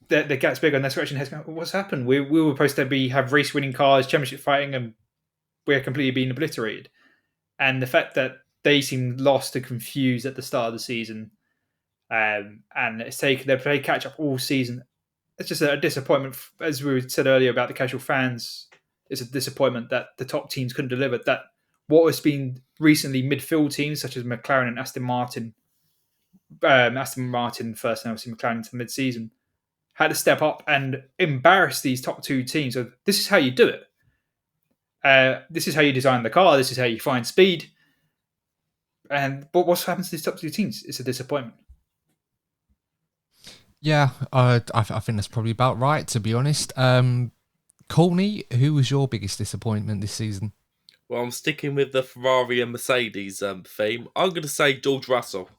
the gap's bigger, and they're scratching their heads going, what's happened? We were supposed to have race-winning cars, championship fighting, and we're completely being obliterated. And the fact that they seemed lost and confused at the start of the season, and they played catch-up all season. It's just a disappointment. As we said earlier about the casual fans, it's a disappointment that the top teams couldn't deliver. That what has been recently midfield teams, such as McLaren and Aston Martin first and obviously McLaren into mid-season, had to step up and embarrass these top two teams. So this is how you do it. This is how you design the car. This is how you find speed. But what's happened to these top two teams? It's a disappointment. Yeah, I think that's probably about right, to be honest. Courtney, who was your biggest disappointment this season? Well, I'm sticking with the Ferrari and Mercedes theme. I'm going to say George Russell.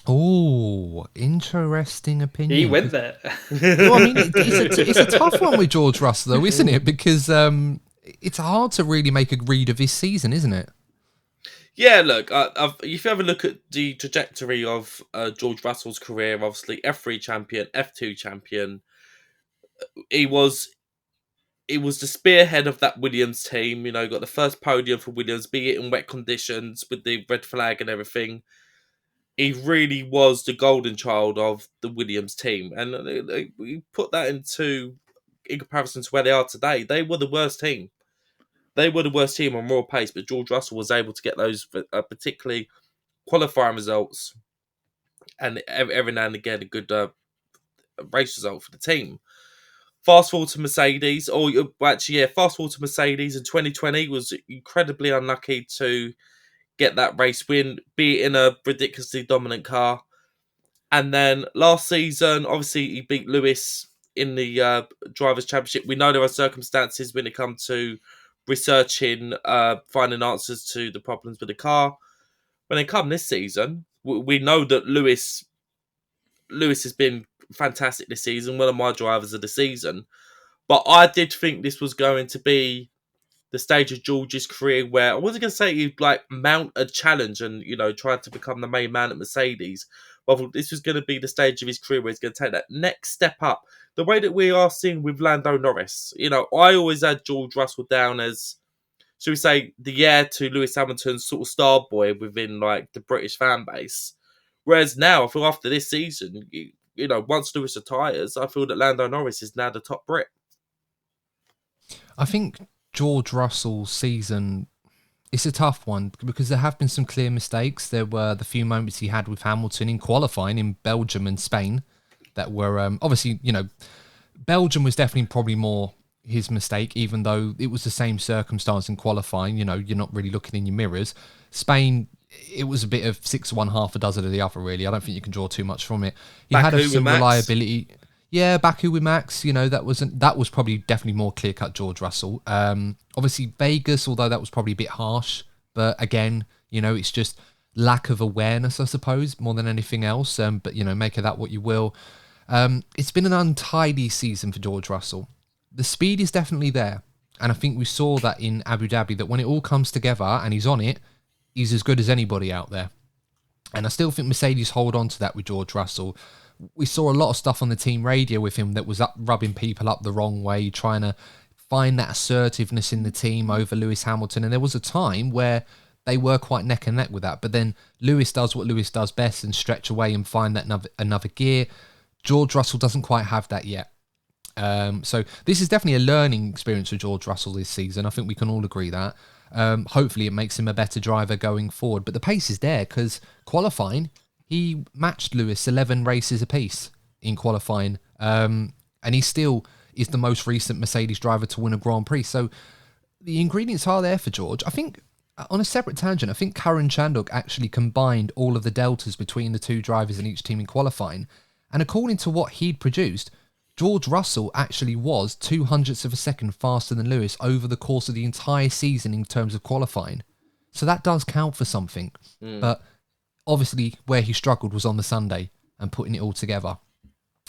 Oh, interesting opinion. He went there. Well, I mean, it's a tough one with George Russell, though, isn't it? Because it's hard to really make a read of his season, isn't it? Yeah, look, if you ever look at the trajectory of George Russell's career, obviously F3 champion, F2 champion, he was the spearhead of that Williams team. You know, got the first podium for Williams, be it in wet conditions with the red flag and everything. He really was the golden child of the Williams team, and we put that in comparison to where they are today. They were the worst team. They were the worst team on raw pace, but George Russell was able to get those particularly qualifying results and every now and again a good race result for the team. Fast forward to Mercedes, fast forward to Mercedes in 2020 was incredibly unlucky to get that race win, be it in a ridiculously dominant car. And then last season, obviously, he beat Lewis in the Drivers' Championship. We know there are circumstances when it comes to researching, finding answers to the problems with the car. When they come this season, we know that Lewis has been fantastic this season, one of my drivers of the season. But I did think this was going to be the stage of George's career where I wasn't going to say he'd mount a challenge and, try to become the main man at Mercedes. But this was going to be the stage of his career where he's going to take that next step up. The way that we are seeing with Lando Norris. I always had George Russell down as, should we say, the heir to Lewis Hamilton's sort of star boy within the British fan base. Whereas now, I feel after this season, once Lewis retires, I feel that Lando Norris is now the top Brit. I think George Russell's season, it's a tough one because there have been some clear mistakes. There were the few moments he had with Hamilton in qualifying in Belgium and Spain that were obviously, Belgium was definitely probably more his mistake, even though it was the same circumstance in qualifying. You're not really looking in your mirrors. Spain, it was a bit of 6 of one, half a dozen of the other, really. I don't think you can draw too much from it. He had some reliability. Yeah, Baku with Max, that was probably definitely more clear-cut George Russell. Obviously, Vegas, although that was probably a bit harsh. But again, it's just lack of awareness, I suppose, more than anything else. But, make of that what you will. It's been an untidy season for George Russell. The speed is definitely there. And I think we saw that in Abu Dhabi, that when it all comes together and he's on it, he's as good as anybody out there. And I still think Mercedes hold on to that with George Russell. We saw a lot of stuff on the team radio with him that was rubbing people up the wrong way, trying to find that assertiveness in the team over Lewis Hamilton. And there was a time where they were quite neck and neck with that. But then Lewis does what Lewis does best and stretch away and find that another gear. George Russell doesn't quite have that yet. So this is definitely a learning experience for George Russell this season. I think we can all agree that. Hopefully it makes him a better driver going forward. But the pace is there because qualifying, he matched Lewis 11 races apiece in qualifying. And he still is the most recent Mercedes driver to win a Grand Prix. So the ingredients are there for George. I think, on a separate tangent, I think Karan Chandhok actually combined all of the deltas between the two drivers in each team in qualifying. And according to what he'd produced, George Russell actually was 0.02 of a second faster than Lewis over the course of the entire season in terms of qualifying. So that does count for something. But obviously where he struggled was on the Sunday and putting it all together.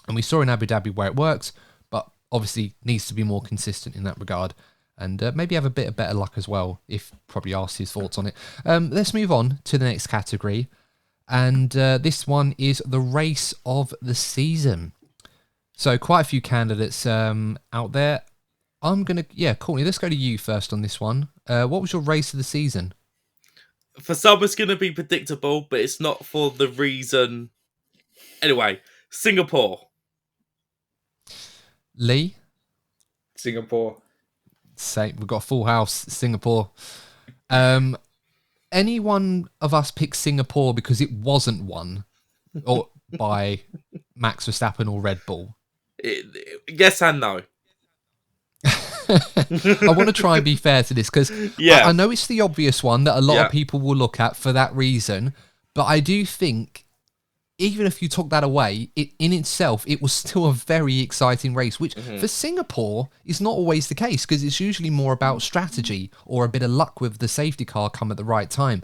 And we saw in Abu Dhabi where it works, but obviously needs to be more consistent in that regard. And maybe have a bit of better luck as well, if probably asked his thoughts on it. Let's move on to the next category. And this one is the race of the season. So quite a few candidates out there. Courtney, let's go to you first on this one. What was your race of the season? For some, it's going to be predictable, but it's not for the reason. Anyway, Singapore. Lee? Singapore. Same. We've got a full house, Singapore. Any one of us picked Singapore because it wasn't won or by Max Verstappen or Red Bull? Yes and no. I want to try and be fair to this because I know it's the obvious one that a lot of people will look at for that reason, but I do think even if you took that away, in itself, it was still a very exciting race, which for Singapore is not always the case because it's usually more about strategy or a bit of luck with the safety car come at the right time.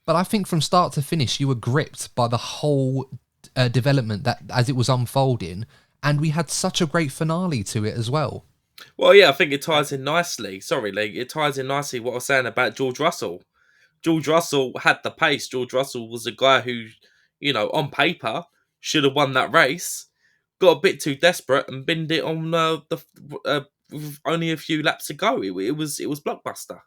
But I think from start to finish, you were gripped by the whole development that as it was unfolding, and we had such a great finale to it as well. Well, yeah, I think it ties in nicely. Sorry, Lee. It ties in nicely what I was saying about George Russell. George Russell had the pace. George Russell was a guy who, on paper, should have won that race. Got a bit too desperate and binned it on with only a few laps to go. It was blockbuster.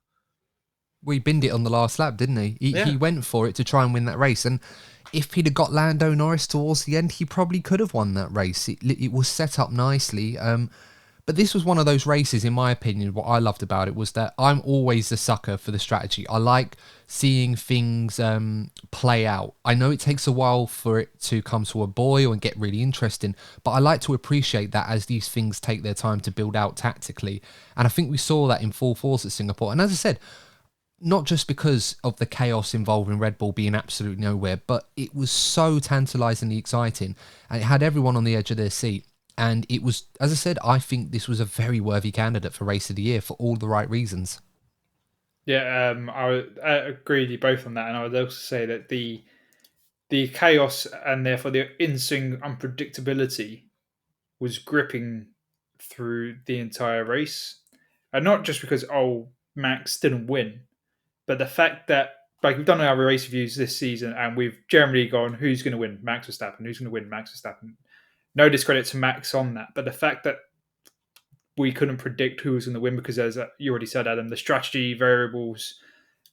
We binned it on the last lap, didn't he? He went for it to try and win that race. And if he'd have got Lando Norris towards the end, he probably could have won that race. It was set up nicely. But this was one of those races, in my opinion, what I loved about it was that I'm always a sucker for the strategy. I like seeing things play out. I know it takes a while for it to come to a boil and get really interesting, but I like to appreciate that as these things take their time to build out tactically. And I think we saw that in full force at Singapore. And as I said, not just because of the chaos involving Red Bull being absolutely nowhere, but it was so tantalisingly exciting and it had everyone on the edge of their seat. And it was, as I said, I think this was a very worthy candidate for Race of the Year for all the right reasons. Yeah, I agree with you both on that. And I would also say that the chaos and therefore the ensuing unpredictability was gripping through the entire race. And not just because, Max didn't win, but the fact that, we've done our race reviews this season and we've generally gone, who's going to win? Max Verstappen. Who's going to win? Max Verstappen. No discredit to Max on that, but the fact that we couldn't predict who was going to win because, as you already said, Adam, the strategy variables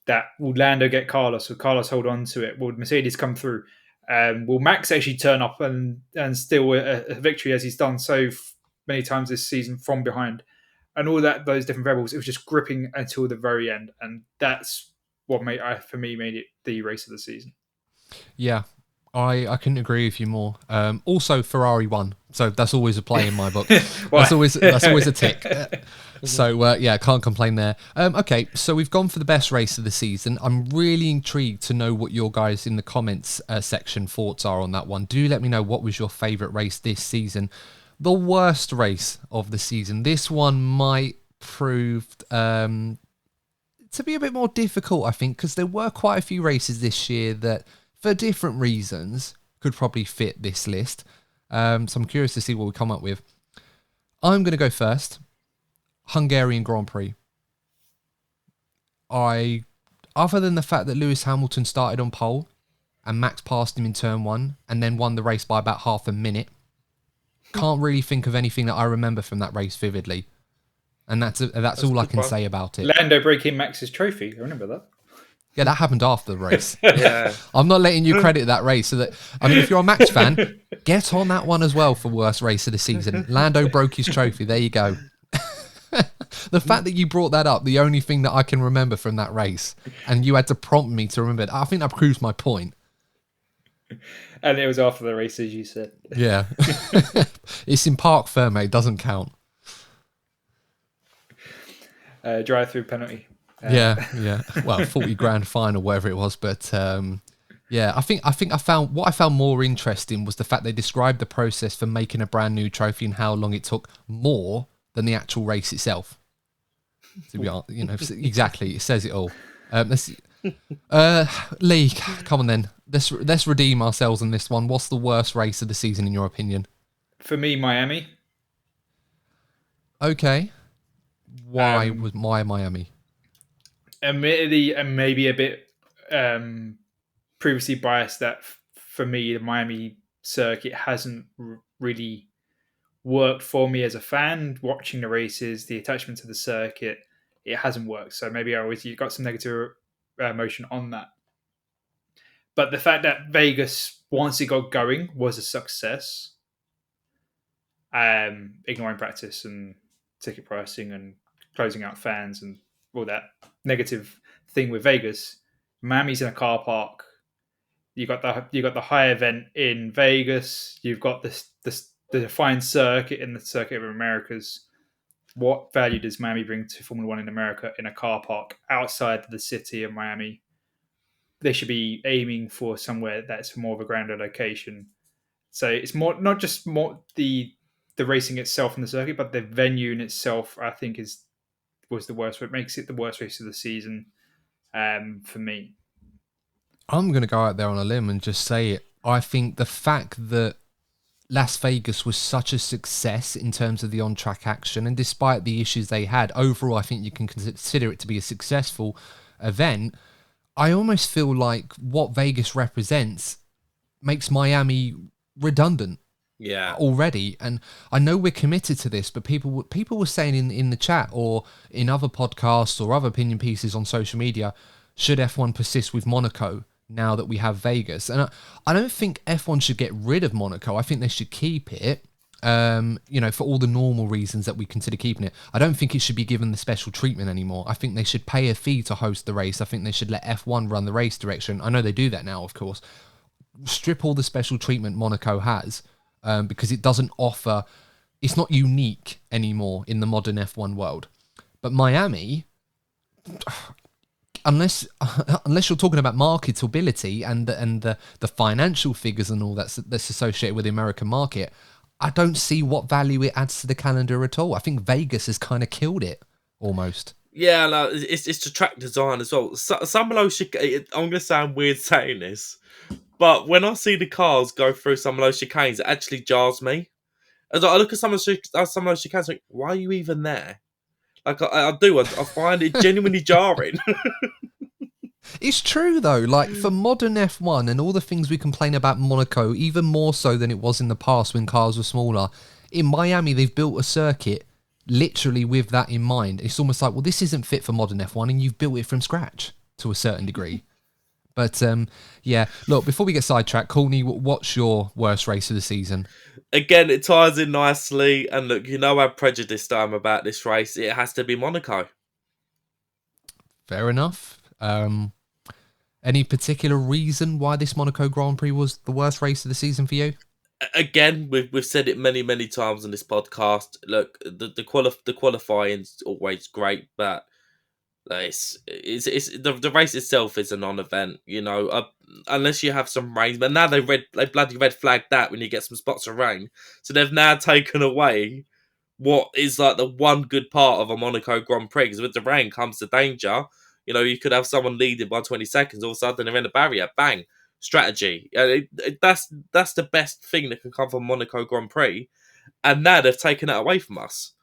that will Lando get Carlos, will Carlos hold on to it? Will Mercedes come through? Will Max actually turn up and steal a victory as he's done so many times this season from behind? And all that, those different variables, it was just gripping until the very end. And that's what made it the race of the season. Yeah. I couldn't agree with you more. Also, Ferrari won, so that's always a play in my book. That's always a tick. So can't complain there. Okay, so we've gone for the best race of the season. I'm really intrigued to know what your guys in the comments section thoughts are on that one. Do let me know what was your favourite race this season. The worst race of the season. This one might prove to be a bit more difficult, I think, because there were quite a few races this year that, for different reasons, could probably fit this list. So I'm curious to see what we come up with. I'm going to go first. Hungarian Grand Prix. Other than the fact that Lewis Hamilton started on pole and Max passed him in turn one and then won the race by about half a minute, can't really think of anything that I remember from that race vividly. And that's all I can say about it. Lando breaking Max's trophy. I remember that. Yeah, that happened after the race. Yeah. I'm not letting you credit that race. So that, I mean, if you're a Max fan, get on that one as well for worst race of the season. Lando broke his trophy. There you go. The fact that you brought that up, the only thing that I can remember from that race, and you had to prompt me to remember it, I think that proves my point. And it was after the race, as you said. Yeah. It's in Parc Ferme, it doesn't count. Drive-through penalty. Yeah. Well, 40 grand fine or whatever it was, but yeah, I think I found more interesting was the fact they described the process for making a brand new trophy and how long it took more than the actual race itself. To be honest, exactly, it says it all. Lee, come on then. Let's redeem ourselves on this one. What's the worst race of the season in your opinion? For me, Miami. Okay. Why Miami? Admittedly, and maybe a bit previously biased, that for me, the Miami circuit hasn't really worked for me as a fan. Watching the races, the attachment to the circuit, it hasn't worked. So maybe I always got some negative emotion on that. But the fact that Vegas, once it got going, was a success, ignoring practice and ticket pricing and closing out fans and all that negative thing with Vegas, Miami's in a car park. You got the high event in Vegas. You've got the defined circuit in the Circuit of Americas. What value does Miami bring to Formula One in America in a car park outside the city of Miami? They should be aiming for somewhere that's more of a grander location. So it's more not just more the racing itself in the circuit, but the venue in itself, I think, was the worst. It makes it the worst race of the season for me. I'm going to go out there on a limb and just say it. I think the fact that Las Vegas was such a success in terms of the on-track action, and despite the issues they had, overall, I think you can consider it to be a successful event. I almost feel like what Vegas represents makes Miami redundant. Yeah. Already, and I know we're committed to this, but people were saying in the chat or in other podcasts or other opinion pieces on social media, should F1 persist with Monaco now that we have Vegas? And I don't think F1 should get rid of Monaco. I think they should keep it, for all the normal reasons that we consider keeping it. I don't think it should be given the special treatment anymore. I think they should pay a fee to host the race. I think they should let F1 run the race direction. I know they do that now, of course. Strip all the special treatment Monaco has. Because it doesn't offer, it's not unique anymore in the modern F1 world. But Miami, unless you're talking about marketability and the financial figures and all that's associated with the American market, I don't see what value it adds to the calendar at all. I think Vegas has kind of killed it almost. Yeah, like, it's the track design as well. Some of those, I'm going to sound weird saying this, but when I see the cars go through some of those chicanes, it actually jars me. As I look at some of those chicanes, like, why are you even there? Like, I find it genuinely jarring. It's true, though. Like, for modern F1 and all the things we complain about Monaco, even more so than it was in the past when cars were smaller, in Miami, they've built a circuit literally with that in mind. It's almost like, well, this isn't fit for modern F1, and you've built it from scratch to a certain degree. But, yeah, look, before we get sidetracked, Courtney, what's your worst race of the season? Again, it ties in nicely. And look, you know how prejudiced I am about this race. It has to be Monaco. Fair enough. Any particular reason why this Monaco Grand Prix was the worst race of the season for you? Again, we've said it many, many times on this podcast. Look, the qualifying's always great, but the race itself is a non-event, unless you have some rain. But now they bloody red flagged that when you get some spots of rain. So they've now taken away what is like the one good part of a Monaco Grand Prix. Because with the rain comes the danger. You could have someone leading by 20 seconds. All of a sudden they're in the barrier. Bang. Strategy. That's the best thing that can come from Monaco Grand Prix. And now they've taken it away from us.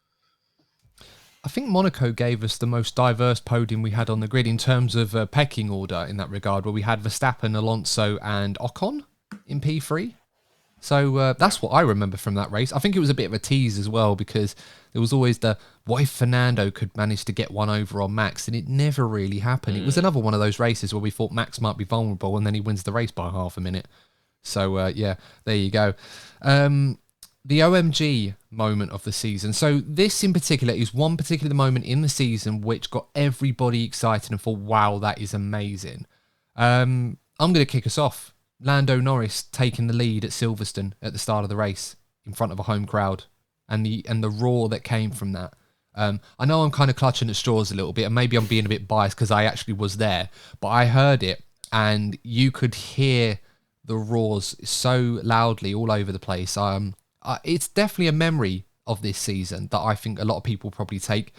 I think Monaco gave us the most diverse podium we had on the grid in terms of pecking order in that regard, where we had Verstappen, Alonso and Ocon in P3. So that's what I remember from that race. I think it was a bit of a tease as well, because there was always what if Fernando could manage to get one over on Max, and it never really happened. It was another one of those races where we thought Max might be vulnerable, and then he wins the race by half a minute. So yeah, there you go. The OMG moment of the season. So this in particular is one particular moment in the season which got everybody excited and thought, wow, that is amazing. I'm going to kick us off. Lando Norris taking the lead at Silverstone at the start of the race in front of a home crowd, and the roar that came from that. I know I'm kind of clutching at straws a little bit, and maybe I'm being a bit biased because I actually was there, but I heard it, and you could hear the roars so loudly all over the place. It's definitely a memory of this season that I think a lot of people probably take.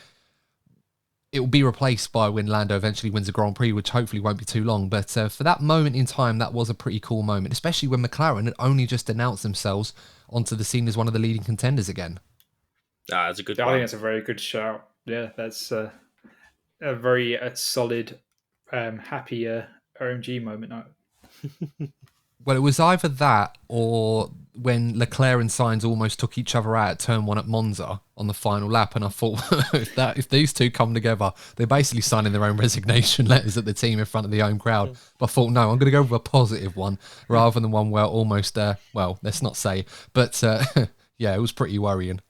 It will be replaced by when Lando eventually wins a Grand Prix, which hopefully won't be too long. But for that moment in time, that was a pretty cool moment, especially when McLaren had only just announced themselves onto the scene as one of the leading contenders again. That's a good I one. think that's a very good shout. Yeah, that's a very solid, happy OMG moment. Well, it was either that or when Leclerc and Sainz almost took each other out at turn 1 at Monza on the final lap, and I thought if these two come together, they're basically signing their own resignation letters at the team in front of the home crowd. But I thought, no, I'm going to go with a positive one rather than one where almost, well, let's not say, but yeah, it was pretty worrying.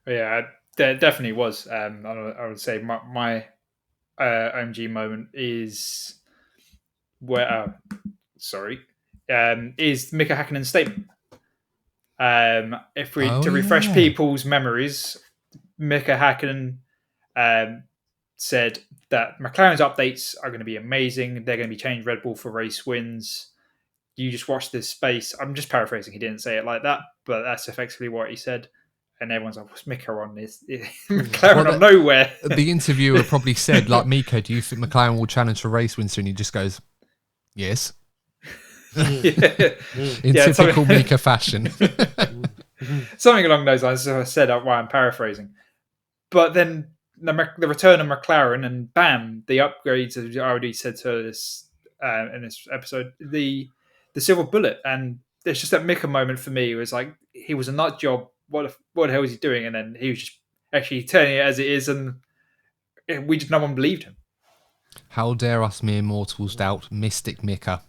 Yeah, there definitely was. I would say my OMG moment is where. Is Mika Häkkinen's statement. If we to refresh people's memories, Mika Häkkinen said that McLaren's updates are going to be amazing. They're going to be changing Red Bull for race wins. You just watch this space. I'm just paraphrasing. He didn't say it like that, but that's effectively what he said. And everyone's like, what's Mika on this? McLaren on nowhere. The interviewer probably said, like, Mika, do you think McLaren will challenge for race wins soon? He just goes, yes. In typical Mika fashion. Something along those lines. So I said why I'm paraphrasing. But then the return of McLaren, and bam, the upgrades, as I already said to this in this episode, the silver bullet. And it's just that Mika moment for me. It was like, he was a nut job. What the hell was he doing? And then he was just actually telling it as it is, and no one believed him. How dare us mere mortals doubt Mystic Mika?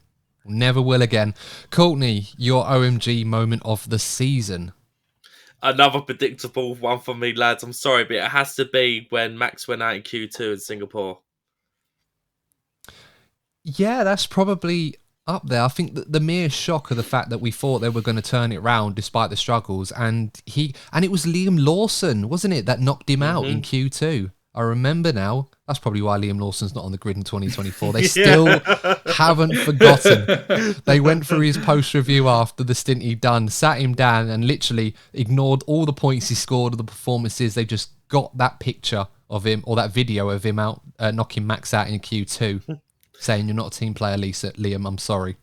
Never will again. Courtney, your OMG moment of the season. Another predictable one for me, lads. I'm sorry, but it has to be when Max went out in Q2 in Singapore. Yeah, that's probably up there. I think the mere shock of the fact that we thought they were going to turn it round despite the struggles, and it was Liam Lawson, wasn't it, that knocked him out in Q2. I remember now. That's probably why Liam Lawson's not on the grid in 2024. They still haven't forgotten. They went through his post-review after the stint he'd done, sat him down and literally ignored all the points he scored, or the performances. They just got that picture of him, or that video of him out knocking Max out in Q2, saying, you're not a team player, Liam, I'm sorry.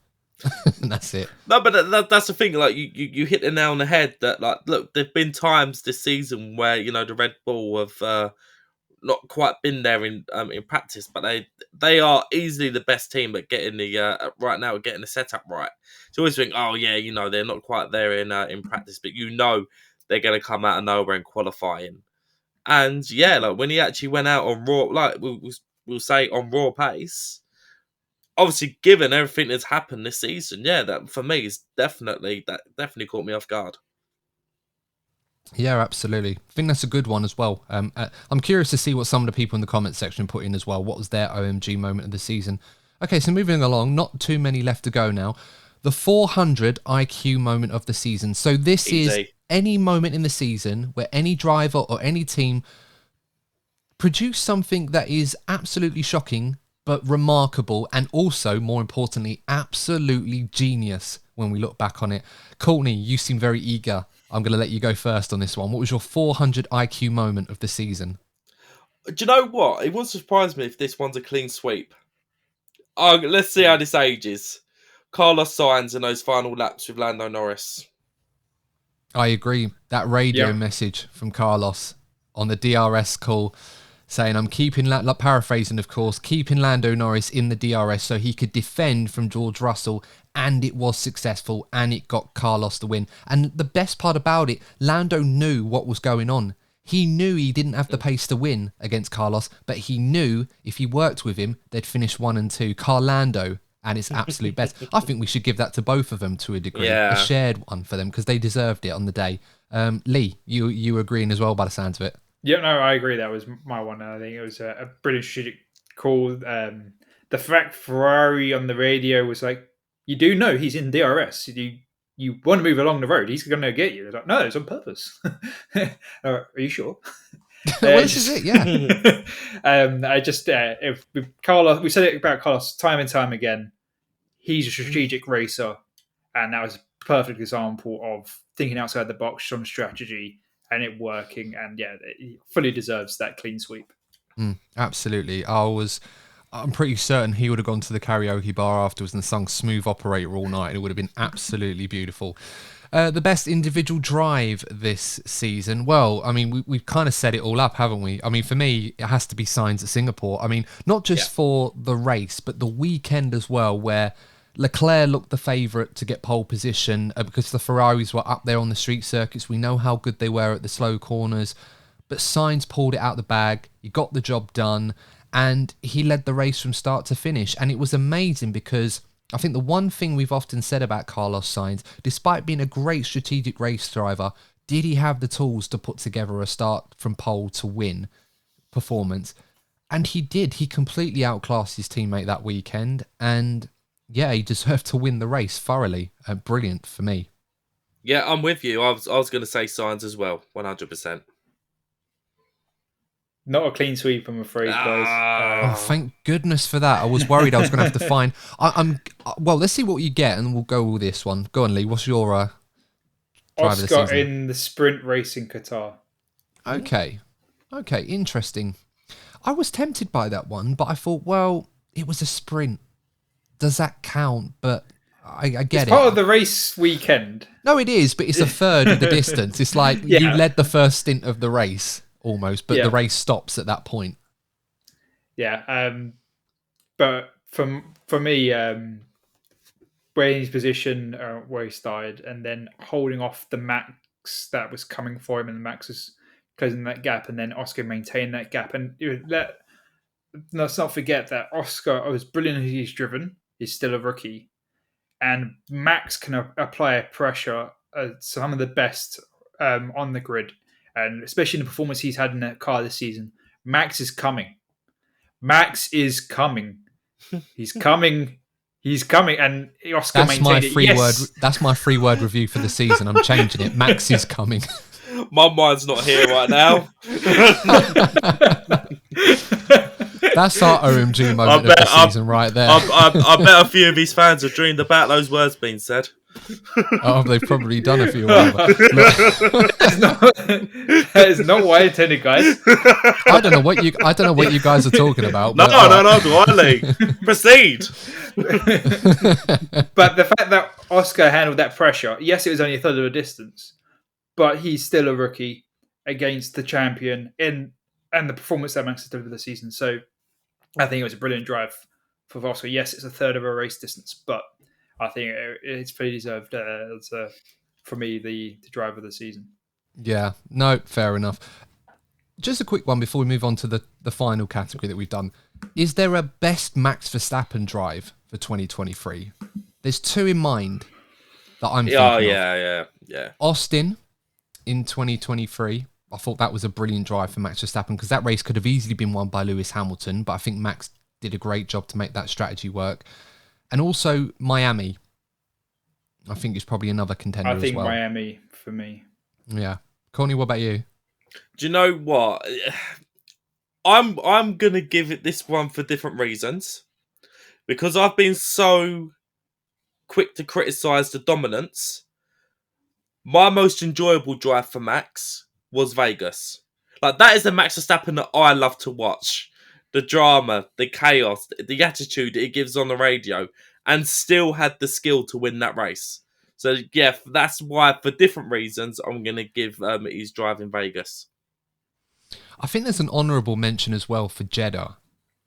And that's it. No, but that's the thing. Like you hit the nail on the head. That, like, look, there've been times this season where, you know, the Red Bull have not quite been there in practice, but they are easily the best team at getting the right now, getting the setup right. So you always think, oh yeah, you know, they're not quite there in practice, but you know they're going to come out of nowhere in qualifying. And yeah, like when he actually went out on raw, like we'll say on raw pace. Obviously, given everything that's happened this season, yeah, that for me is definitely caught me off guard. Yeah, absolutely. I think that's a good one as well. I'm curious to see what some of the people in the comments section put in as well. What was their OMG moment of the season? Okay, so moving along, not too many left to go now. The 400 IQ moment of the season. So this is any moment in the season where any driver or any team produced something that is absolutely shocking, but remarkable, and also, more importantly, absolutely genius when we look back on it. Courtney, you seem very eager. I'm going to let you go first on this one. What was your 400 IQ moment of the season? Do you know what? It wouldn't surprise me if this one's a clean sweep. Let's see how this ages. Carlos Sainz in those final laps with Lando Norris. I agree. That radio message from Carlos on the DRS call saying, I'm keeping, paraphrasing of course, keeping Lando Norris in the DRS so he could defend from George Russell and it was successful, and it got Carlos the win. And the best part about it, Lando knew what was going on. He knew he didn't have the pace to win against Carlos, but he knew if he worked with him, they'd finish 1 and 2. Carlando at his absolute best. I think we should give that to both of them to a degree. A shared one for them, because they deserved it on the day. Lee, you were agreeing as well by the sounds of it. Yeah, no, I agree. That was my one. I think it was a brilliant strategic call. The fact Ferrari on the radio was like, you do know he's in DRS. You want to move along the road. He's going to get you. They're like, no, it's on purpose. Are you sure? Well, this is it, yeah. If Carlos, we said it about Carlos time and time again. He's a strategic racer, and that was a perfect example of thinking outside the box, strong strategy, and it working. And yeah, he fully deserves that clean sweep. Absolutely. I'm pretty certain he would have gone to the karaoke bar afterwards and sung Smooth Operator all night. It would have been absolutely beautiful. The best individual drive this season. Well, I mean, we've kind of set it all up, haven't we? I mean, for me, it has to be Sainz at Singapore. I mean, not just for the race, but the weekend as well, where Leclerc looked the favourite to get pole position because the Ferraris were up there on the street circuits. We know how good they were at the slow corners. But Sainz pulled it out the bag. He got the job done. And he led the race from start to finish. And it was amazing because I think the one thing we've often said about Carlos Sainz, despite being a great strategic race driver, did he have the tools to put together a start from pole to win performance? And he did. He completely outclassed his teammate that weekend. And yeah, he deserved to win the race thoroughly. Brilliant for me. Yeah, I'm with you. I was going to say Sainz as well, 100%. Not a clean sweep, I'm afraid, guys. Thank goodness for that. I was worried I was going to have to find... Well, let's see what you get, and we'll go with this one. Go on, Lee. What's your drive Oscar of the season? in the sprint race in Qatar. Okay, interesting. I was tempted by that one, but I thought, well, it was a sprint. Does that count? But I get it's part of the race weekend. No, it is, but it's a third of the distance. It's like you led the first stint of the race. Almost, but the race stops at that point. Yeah, but for me, where his position, where he started, and then holding off the Max that was coming for him, and the Max was closing that gap, and then Oscar maintained that gap. And let's not forget that Oscar, as brilliant as he's driven, is still a rookie, and Max can apply pressure some of the best on the grid. And especially in the performance he's had in that car this season, Max is coming. He's coming. And Oscar maintained it. That's my free word review for the season. I'm changing it. Max is coming. My mind's not here right now. That's our OMG moment of the season right there. I bet a few of his fans have dreamed about those words being said. Oh, they've probably done a few. That is not what I intended, guys. I don't know what you guys are talking about. No, Lee. Proceed. But the fact that Oscar handled that pressure, yes, it was only a third of a distance, but he's still a rookie against the champion and the performance that Max has delivered this season. So I think it was a brilliant drive for Oscar. Yes, it's a third of a race distance, but I think it's pretty deserved for me, the drive of the season. Yeah, no, fair enough. Just a quick one before we move on to the final category that we've done. Is there a best Max Verstappen drive for 2023? There's two in mind that I'm thinking of. Yeah. Austin in 2023. I thought that was a brilliant drive for Max Verstappen because that race could have easily been won by Lewis Hamilton, but I think Max did a great job to make that strategy work. And also Miami, I think is probably another contender as well. I think Miami for me. Yeah. Courtney, what about you? Do you know what? I'm going to give it this one for different reasons. Because I've been so quick to criticise the dominance. My most enjoyable drive for Max was Vegas. Like, that is the Max Verstappen that I love to watch. The drama, the chaos, the attitude it gives on the radio, and still had the skill to win that race. So, yeah, that's why, for different reasons, I'm going to give his drive in Vegas. I think there's an honourable mention as well for Jeddah,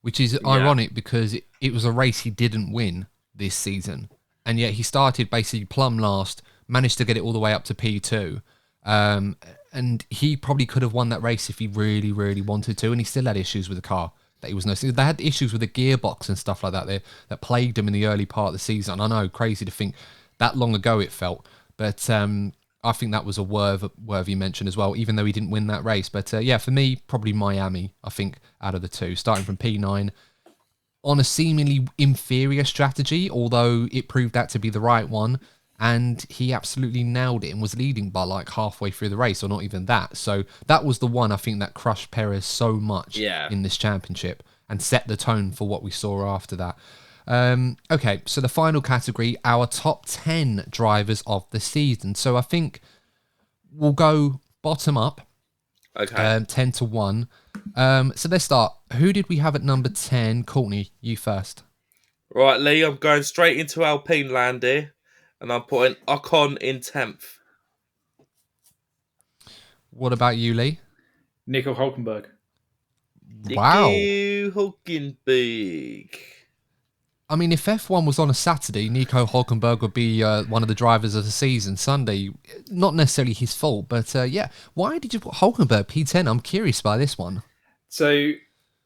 which is ironic because it was a race he didn't win this season. and yet he started basically plumb last, managed to get it all the way up to P2. And he probably could have won that race if he really, really wanted to, and he still had issues with the car that he was noticing. They had issues with the gearbox and stuff like that there that plagued him in the early part of the season. I know, crazy to think that long ago it felt, but I think that was a worthy mention as well, even though he didn't win that race. But yeah, for me, probably Miami, I think, out of the two, starting from P9 on a seemingly inferior strategy, although it proved that to be the right one. And he absolutely nailed it and was leading by like halfway through the race, or not even that. So that was the one I think that crushed Perez so much in this championship and set the tone for what we saw after that. Okay, so the final category, our top 10 drivers of the season. So I think we'll go bottom up. Okay. 10 to 1. So let's start. Who did we have at number 10? Courtney, you first. Right, Lee, I'm going straight into Alpine land here, and I'm putting Ocon in 10th. What about you, Lee? Nico Hulkenberg. Wow. Nico Hulkenberg. I mean, if F1 was on a Saturday, Nico Hulkenberg would be one of the drivers of the season. Sunday, not necessarily his fault, but yeah. Why did you put Hulkenberg P10? I'm curious by this one. So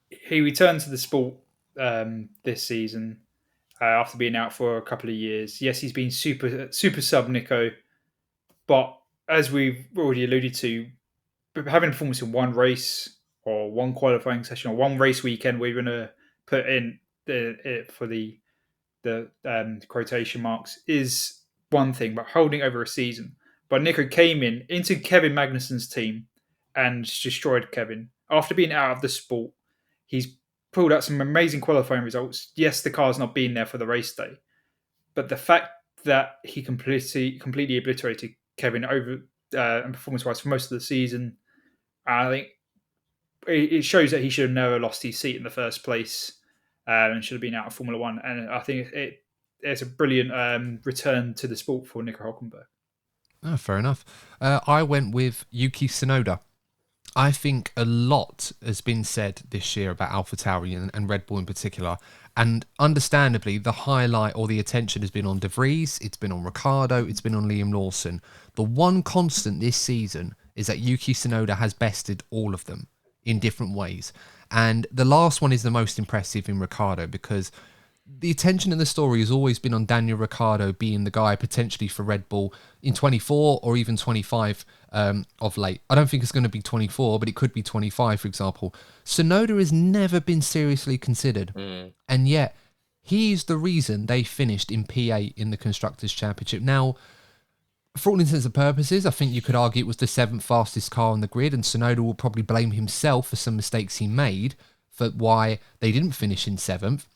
he returned to the sport this season after being out for a couple of years. Yes, he's been super sub Nico, but as we've already alluded to, having a performance in one race or one qualifying session or one race weekend, we're going to put in for the quotation marks, is one thing, but holding over a season. But Nico came into Kevin Magnussen's team and destroyed Kevin. After being out of the sport, he's pulled out some amazing qualifying results. Yes, the car's not been there for the race day, but the fact that he completely obliterated Kevin over and performance-wise for most of the season, I think it shows that he should have never lost his seat in the first place and should have been out of Formula One. And I think it's a brilliant return to the sport for Nico Hulkenberg. Oh, fair enough. I went with Yuki Tsunoda. I think a lot has been said this year about AlphaTauri and Red Bull in particular. And understandably, the highlight or the attention has been on De Vries, it's been on Ricciardo, it's been on Liam Lawson. The one constant this season is that Yuki Tsunoda has bested all of them in different ways. And the last one is the most impressive in Ricciardo, because the attention in the story has always been on Daniel Ricciardo being the guy potentially for Red Bull in 24 or even 25 of late. I don't think it's going to be 24, but it could be 25, for example. Tsunoda has never been seriously considered. And yet, he's the reason they finished in P8 in the Constructors' Championship. Now, for all intents and purposes, I think you could argue it was the 7th fastest car on the grid, and Tsunoda will probably blame himself for some mistakes he made for why they didn't finish in 7th.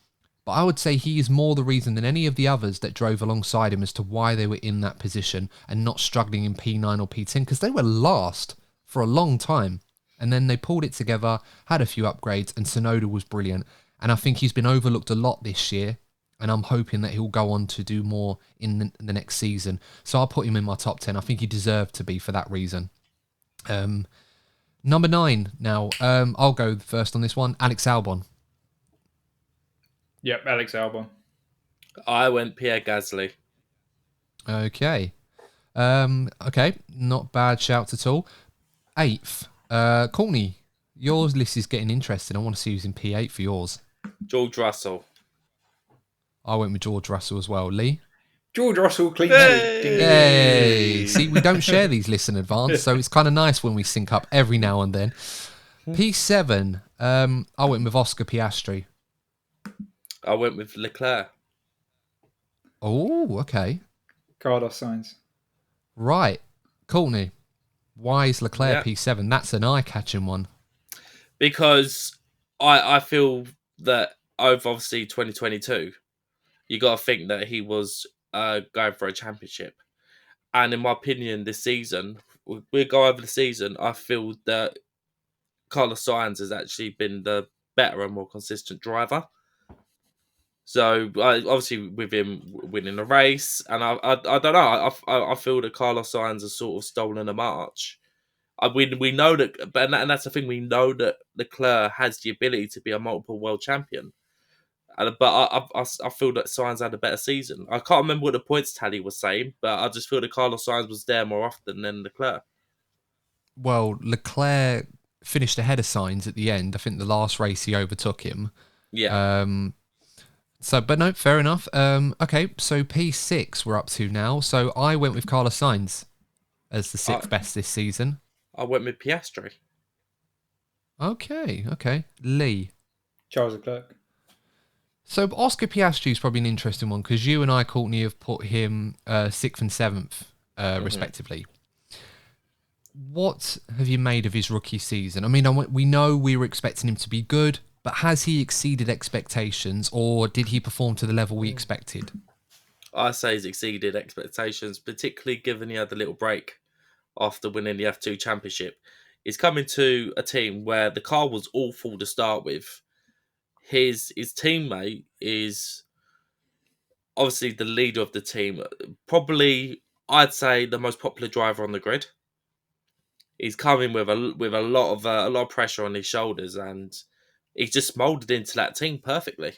But I would say he is more the reason than any of the others that drove alongside him as to why they were in that position and not struggling in P9 or P10, because they were last for a long time. And then they pulled it together, had a few upgrades, and Tsunoda was brilliant. And I think he's been overlooked a lot this year, and I'm hoping that he'll go on to do more in the next season. So I'll put him in my top 10. I think he deserved to be for that reason. Number 9 now. I'll go first on this one. Alex Albon. Yep, Alex Albon. I went Pierre Gasly. Okay. Okay, not bad shouts at all. 8th. Courtney, your list is getting interesting. I want to see who's in P8 for yours. George Russell. I went with George Russell as well. Lee? George Russell, clean Hey! sweep. Yay! See, we don't share these lists in advance, so it's kind of nice when we sync up every now and then. P7. I went with Oscar Piastri. I went with Leclerc. Oh, okay. Carlos Sainz. Right. Courtney, why is Leclerc P7? That's an eye-catching one. Because I feel that over obviously 2022, you got to think that he was going for a championship. And in my opinion, this season, we'll go over the season, I feel that Carlos Sainz has actually been the better and more consistent driver. So obviously with him winning the race, and I don't know, I feel that Carlos Sainz has sort of stolen a march. We know that, and that's the thing, we know that Leclerc has the ability to be a multiple world champion. But I feel that Sainz had a better season. I can't remember what the points tally was saying, but I just feel that Carlos Sainz was there more often than Leclerc. Well, Leclerc finished ahead of Sainz at the end. I think the last race he overtook him. Yeah. But no, fair enough. Okay, so P6 we're up to now. So I went with Carlos Sainz as the sixth best this season. I went with Piastri. Okay. Lee. Charles Leclerc. So Oscar Piastri is probably an interesting one because you and I, Courtney, have put him 6th and 7th, respectively. What have you made of his rookie season? I mean, we know we were expecting him to be good, but has he exceeded expectations, or did he perform to the level we expected? I say he's exceeded expectations, particularly given he had the little break after winning the F2 Championship. He's coming to a team where the car was awful to start with. His teammate is obviously the leader of the team. Probably, I'd say, the most popular driver on the grid. He's coming with a lot of pressure on his shoulders, and he's just molded into that team perfectly.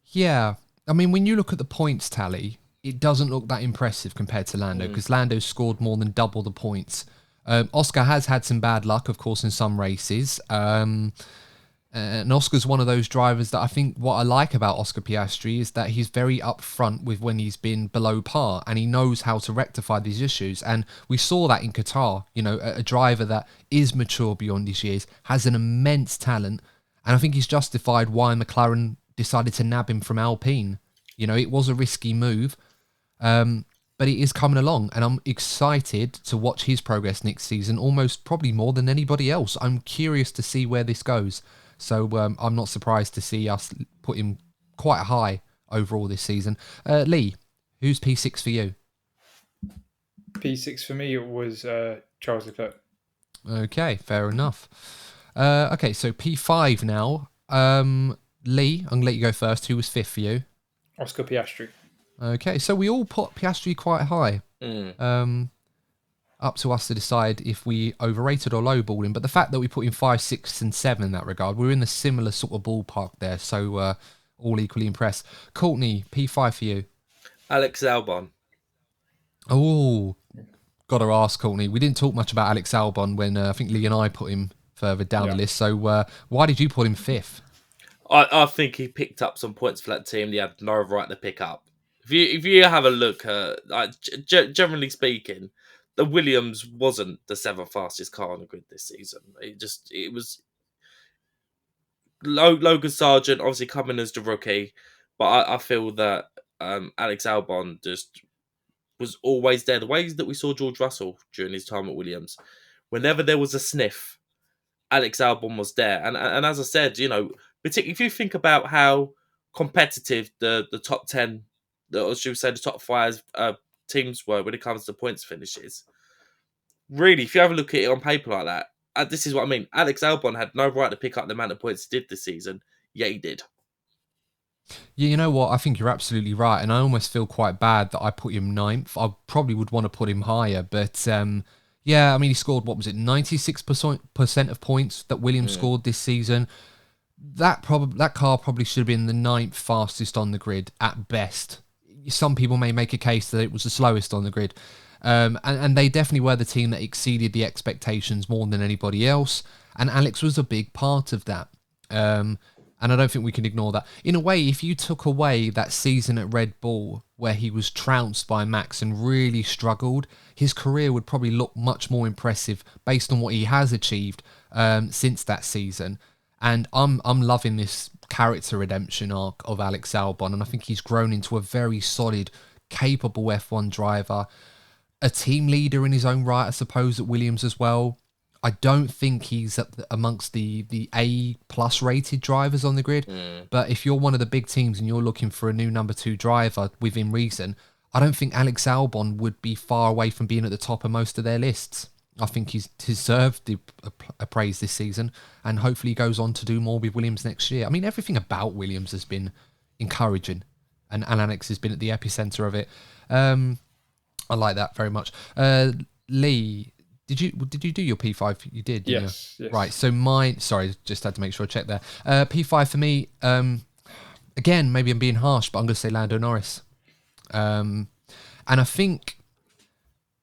Yeah, I mean, when you look at the points tally, it doesn't look that impressive compared to Lando because Lando scored more than double the points. Oscar has had some bad luck, of course, in some races. And Oscar's one of those drivers that I think what I like about Oscar Piastri is that he's very upfront with when he's been below par and he knows how to rectify these issues. And we saw that in Qatar, a driver that is mature beyond his years, has an immense talent. And I think he's justified why McLaren decided to nab him from Alpine. It was a risky move, but it is coming along. And I'm excited to watch his progress next season, almost probably more than anybody else. I'm curious to see where this goes. So I'm not surprised to see us put him quite high overall this season. Lee, who's P6 for you? P6 for me was Charles Leclerc. Okay, fair enough. Okay, so P5 now. Lee, I'm going to let you go first. Who was 5th for you? Oscar Piastri. Okay, so we all put Piastri quite high. Up to us to decide if we overrated or lowballed him. But the fact that we put him 5, 6, and 7 in that regard, we're in the similar sort of ballpark there. So all equally impressed. Courtney, P5 for you. Alex Albon. Oh, got to ask, Courtney. We didn't talk much about Alex Albon when I think Lee and I put him further down the list. So why did you put him 5th? I think he picked up some points for that team he had no right to pick up. If you have a look, generally speaking, the Williams wasn't the 7th fastest car on the grid this season. It was Logan Sargent obviously coming as the rookie, but I feel that Alex Albon just was always there. The ways that we saw George Russell during his time at Williams, whenever there was a sniff, Alex Albon was there. And as I said, particularly if you think about how competitive the top 10, or should we say the top 5 teams were when it comes to points finishes. Really, if you have a look at it on paper like that, this is what I mean. Alex Albon had no right to pick up the amount of points he did this season, yet he did. Yeah, you know what? I think you're absolutely right. And I almost feel quite bad that I put him 9th. I probably would want to put him higher. But yeah, I mean, he scored, 96% of points that Williams scored this season. That car probably should have been the 9th fastest on the grid at best. Some people may make a case that it was the slowest on the grid. And they definitely were the team that exceeded the expectations more than anybody else. And Alex was a big part of that. And I don't think we can ignore that. In a way, if you took away that season at Red Bull where he was trounced by Max and really struggled, his career would probably look much more impressive based on what he has achieved since that season. And I'm loving this character redemption arc of Alex Albon. And I think he's grown into a very solid, capable F1 driver. A team leader in his own right, I suppose, at Williams as well. I don't think he's amongst the A+ rated drivers on the grid. But if you're one of the big teams and you're looking for a new number 2 driver within reason, I don't think Alex Albon would be far away from being at the top of most of their lists. I think he's deserved a praise this season, and hopefully he goes on to do more with Williams next year. I mean, everything about Williams has been encouraging, and Alex has been at the epicenter of it. I like that very much. Lee, Did you do your P5? You did, didn't Yes, you? yes. Right. So mine. Sorry, just had to make sure I checked there. P5 for me. Again, maybe I'm being harsh, but I'm going to say Lando Norris. And I think,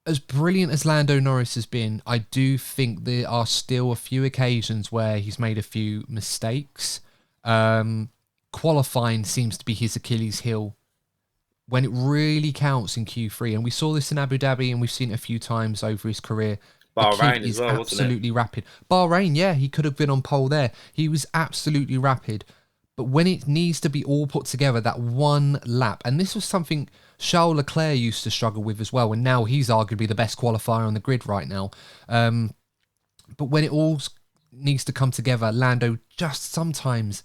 as brilliant as Lando Norris has been, I do think there are still a few occasions where he's made a few mistakes. Qualifying seems to be his Achilles heel when it really counts in Q3. And we saw this in Abu Dhabi, and we've seen it a few times over his career. The Bahrain kid as is well, wasn't it? absolutely rapid. Bahrain, yeah, he could have been on pole there. He was absolutely rapid. But when it needs to be all put together, that one lap, and this was something Charles Leclerc used to struggle with as well, and now he's arguably the best qualifier on the grid right now. But when it all needs to come together, Lando just sometimes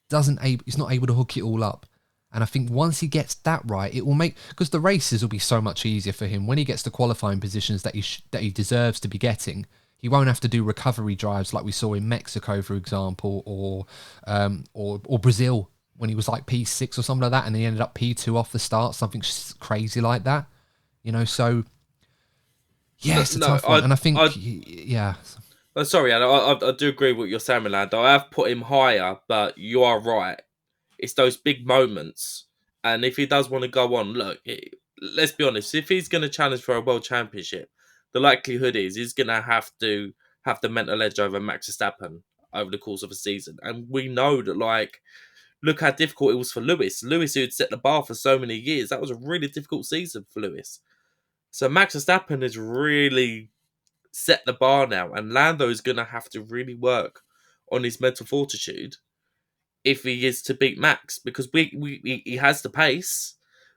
he's not able to hook it all up. And I think once he gets that right, it will make, because the races will be so much easier for him when he gets the qualifying positions that he deserves to be getting. He won't have to do recovery drives like we saw in Mexico, for example, or Brazil when he was like P6 or something like that, and he ended up P2 off the start, something crazy like that. So yeah, it's a tough one, and I think yeah. Sorry, I do agree with what you're saying, Milando. I have put him higher, but you are right. It's those big moments, and if he does want to go on, look, let's be honest. If he's going to challenge for a world championship, the likelihood is he's going to have the mental edge over Max Verstappen over the course of a season, and we know that. Like, look how difficult it was for Lewis. Lewis, who had set the bar for so many years, that was a really difficult season for Lewis. So Max Verstappen has really set the bar now, and Lando is going to have to really work on his mental fortitude if he is to beat Max, because he has the pace,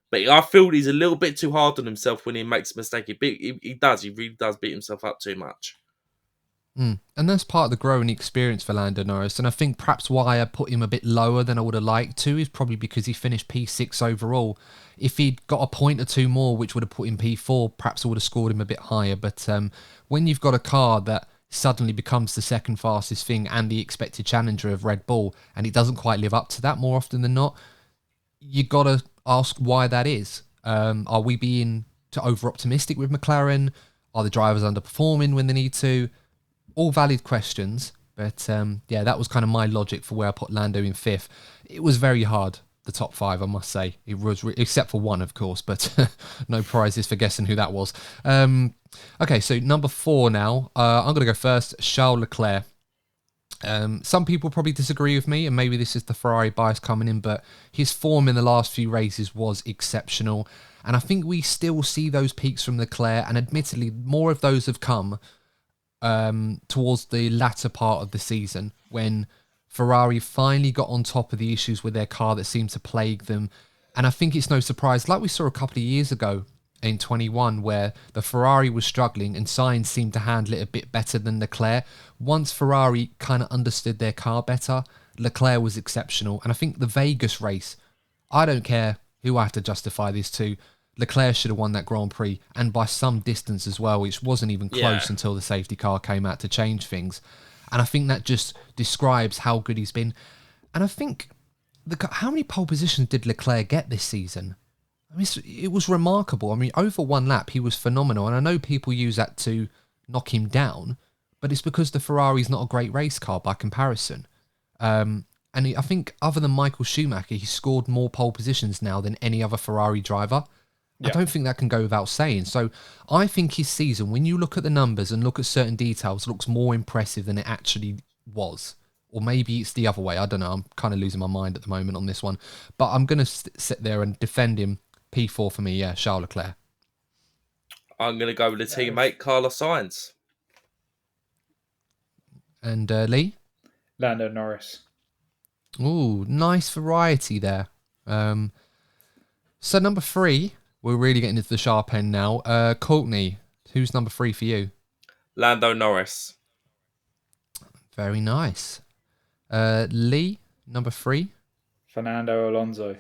but I feel he's a little bit too hard on himself when he makes a mistake. He really does beat himself up too much. And that's part of the growing experience for Lando Norris, and I think perhaps why I put him a bit lower than I would have liked to is probably because he finished P6 overall. If he'd got a point or two more, which would have put him P4, perhaps I would have scored him a bit higher. But when you've got a car that suddenly becomes the second fastest thing and the expected challenger of Red Bull, and it doesn't quite live up to that more often than not, you got to ask why that is. Are we being too over-optimistic with McLaren? Are the drivers underperforming when they need to? All valid questions, but yeah, that was kind of my logic for where I put Lando in fifth. It was very hard, the top five, I must say. It was, except for one, of course, but no prizes for guessing who that was. Okay, so number 4 now. I'm going to go first, Charles Leclerc. Some people probably disagree with me, and maybe this is the Ferrari bias coming in, but his form in the last few races was exceptional, and I think we still see those peaks from Leclerc, and admittedly, more of those have come towards the latter part of the season when Ferrari finally got on top of the issues with their car that seemed to plague them. And I think it's no surprise, like we saw a couple of years ago in 21, where the Ferrari was struggling and Sainz seemed to handle it a bit better than Leclerc. Once Ferrari kind of understood their car better, Leclerc was exceptional. And I think the Vegas race, I don't care who I have to justify this to, Leclerc should have won that Grand Prix, and by some distance as well, which wasn't even close until the safety car came out to change things. And I think that just describes how good he's been. And I think, how many pole positions did Leclerc get this season? I mean, it was remarkable. I mean, over one lap, he was phenomenal. And I know people use that to knock him down, but it's because the Ferrari's not a great race car by comparison. And I think other than Michael Schumacher, he's scored more pole positions now than any other Ferrari driver. I don't think that can go without saying. So I think his season, when you look at the numbers and look at certain details, looks more impressive than it actually was. Or maybe it's the other way. I don't know. I'm kind of losing my mind at the moment on this one. But I'm going to sit there and defend him. P4 for me, yeah, Charles Leclerc. I'm going to go with the teammate, Carlos Sainz. And Lee? Lando Norris. Ooh, nice variety there. So number 3... we're really getting into the sharp end now. Courtney, who's number 3 for you? Lando Norris. Very nice. Lee, number 3? Fernando Alonso.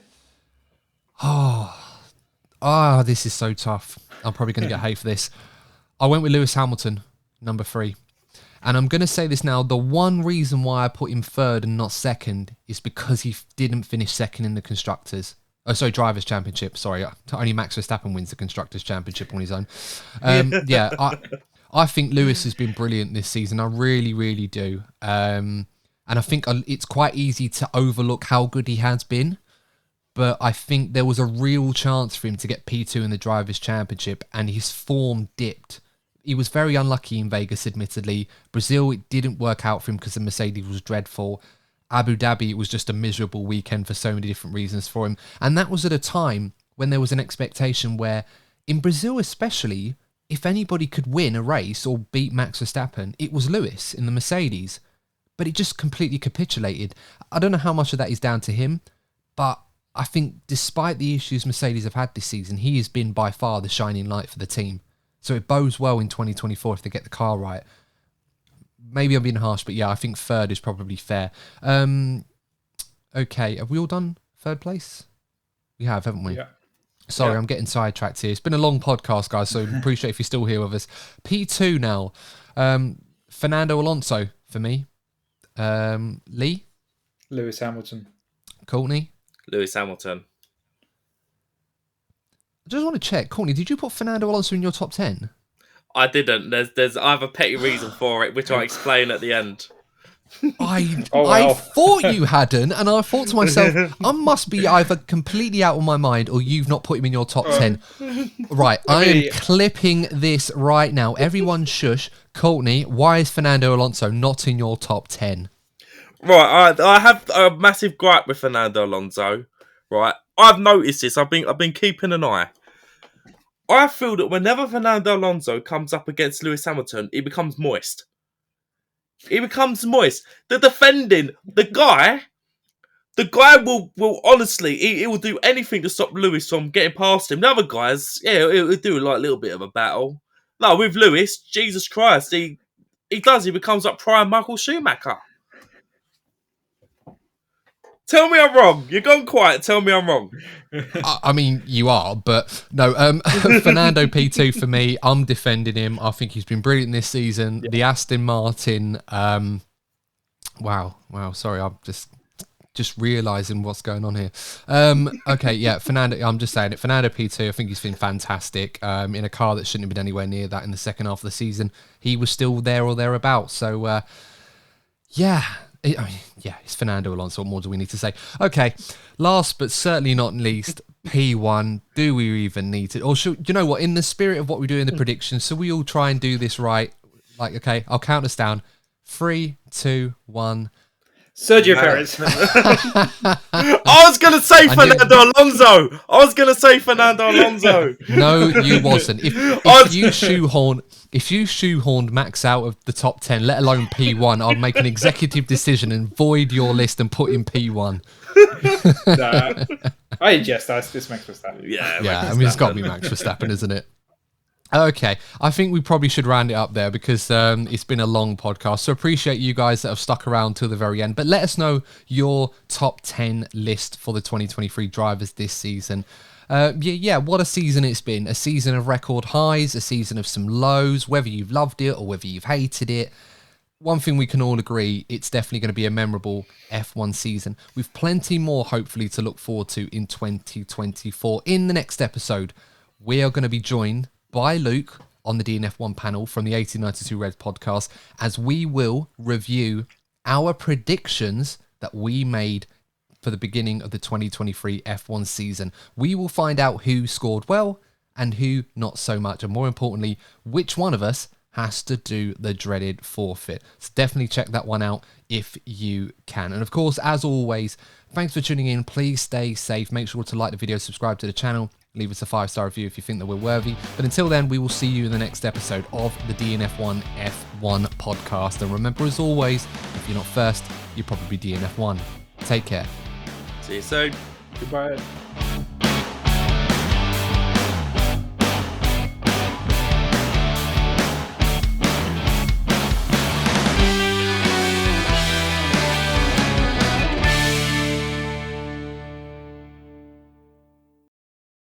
Oh, this is so tough. I'm probably going to get hate for this. I went with Lewis Hamilton, number 3. And I'm going to say this now. The one reason why I put him 3rd and not 2nd is because he didn't finish 2nd in the Constructors. Oh, sorry, Drivers' Championship. Sorry, only Max Verstappen wins the Constructors' Championship on his own. I think Lewis has been brilliant this season. I really, really do. And I think it's quite easy to overlook how good he has been. But I think there was a real chance for him to get P2 in the Drivers' Championship, and his form dipped. He was very unlucky in Vegas, admittedly. Brazil, it didn't work out for him because the Mercedes was dreadful. Abu Dhabi, it was just a miserable weekend for so many different reasons for him. And that was at a time when there was an expectation where, in Brazil especially, if anybody could win a race or beat Max Verstappen, it was Lewis in the Mercedes. But it just completely capitulated. I don't know how much of that is down to him, but I think despite the issues Mercedes have had this season, he has been by far the shining light for the team. So it bodes well in 2024 if they get the car right. Maybe I'm being harsh, but yeah, I think third is probably fair. Okay, have we all done third place? We have, haven't we? Yeah. Sorry, I'm getting sidetracked here. It's been a long podcast, guys, so appreciate if you're still here with us. P2 now. Fernando Alonso for me. Lee? Lewis Hamilton. Courtney? Lewis Hamilton. I just want to check. Courtney, did you put Fernando Alonso in your top 10? I didn't. I have a petty reason for it, which I'll explain at the end. I thought you hadn't, and I thought to myself, I must be either completely out of my mind or you've not put him in your top 10. Right, I am clipping this right now. Everyone shush. Courtney, why is Fernando Alonso not in your top 10? Right, I have a massive gripe with Fernando Alonso. Right, I've noticed this. I've been keeping an eye. I feel that whenever Fernando Alonso comes up against Lewis Hamilton, he becomes moist. He becomes moist. The guy will honestly, he will do anything to stop Lewis from getting past him. The other guys, yeah, he'll do like a little bit of a battle. No, with Lewis, Jesus Christ, he becomes like prime Michael Schumacher. Tell me I'm wrong. You're gone quiet. Tell me I'm wrong. I mean, you are, but no. Fernando P2 for me. I'm defending him. I think he's been brilliant this season. Yeah. The Aston Martin. Wow. Sorry, I'm just realising what's going on here. Okay, yeah, Fernando. I'm just saying it. Fernando P2. I think he's been fantastic. In a car that shouldn't have been anywhere near that in the second half of the season, he was still there or thereabouts. So, yeah. It's Fernando Alonso. What more do we need to say? Okay, last but certainly not least, P1. Do we even need to? Or should, you know what? In the spirit of what we do in the predictions, so we all try and do this right. Like, okay, I'll count us down. 3, 2, 1. Sergio Perez. I was going to say Fernando Alonso. No, you wasn't. If you shoehorned Max out of the top 10, let alone P1, I'd make an executive decision and void your list and put in P1. I ingest this Max Verstappen. Yeah, I mean, it's got to be Max Verstappen, isn't it? Okay, I think we probably should round it up there because it's been a long podcast. So appreciate you guys that have stuck around till the very end. But let us know your top 10 list for the 2023 drivers this season. What a season it's been. A season of record highs, a season of some lows, whether you've loved it or whether you've hated it. One thing we can all agree, it's definitely going to be a memorable F1 season with plenty more hopefully to look forward to in 2024. In the next episode, we are going to be joined by Luke on the DNF1 panel from the 1892 Reds podcast, as we will review our predictions that we made for the beginning of the 2023 F1 season. We will find out who scored well and who not so much, and more importantly, which one of us has to do the dreaded forfeit. So definitely check that one out if you can. And of course, as always, thanks for tuning in. Please stay safe. Make sure to like the video, subscribe to the channel. Leave us a 5-star review if you think that we're worthy. But until then, we will see you in the next episode of the DNF1 F1 podcast. And remember, as always, if you're not first, you're probably DNF1. Take care. See you soon. Goodbye.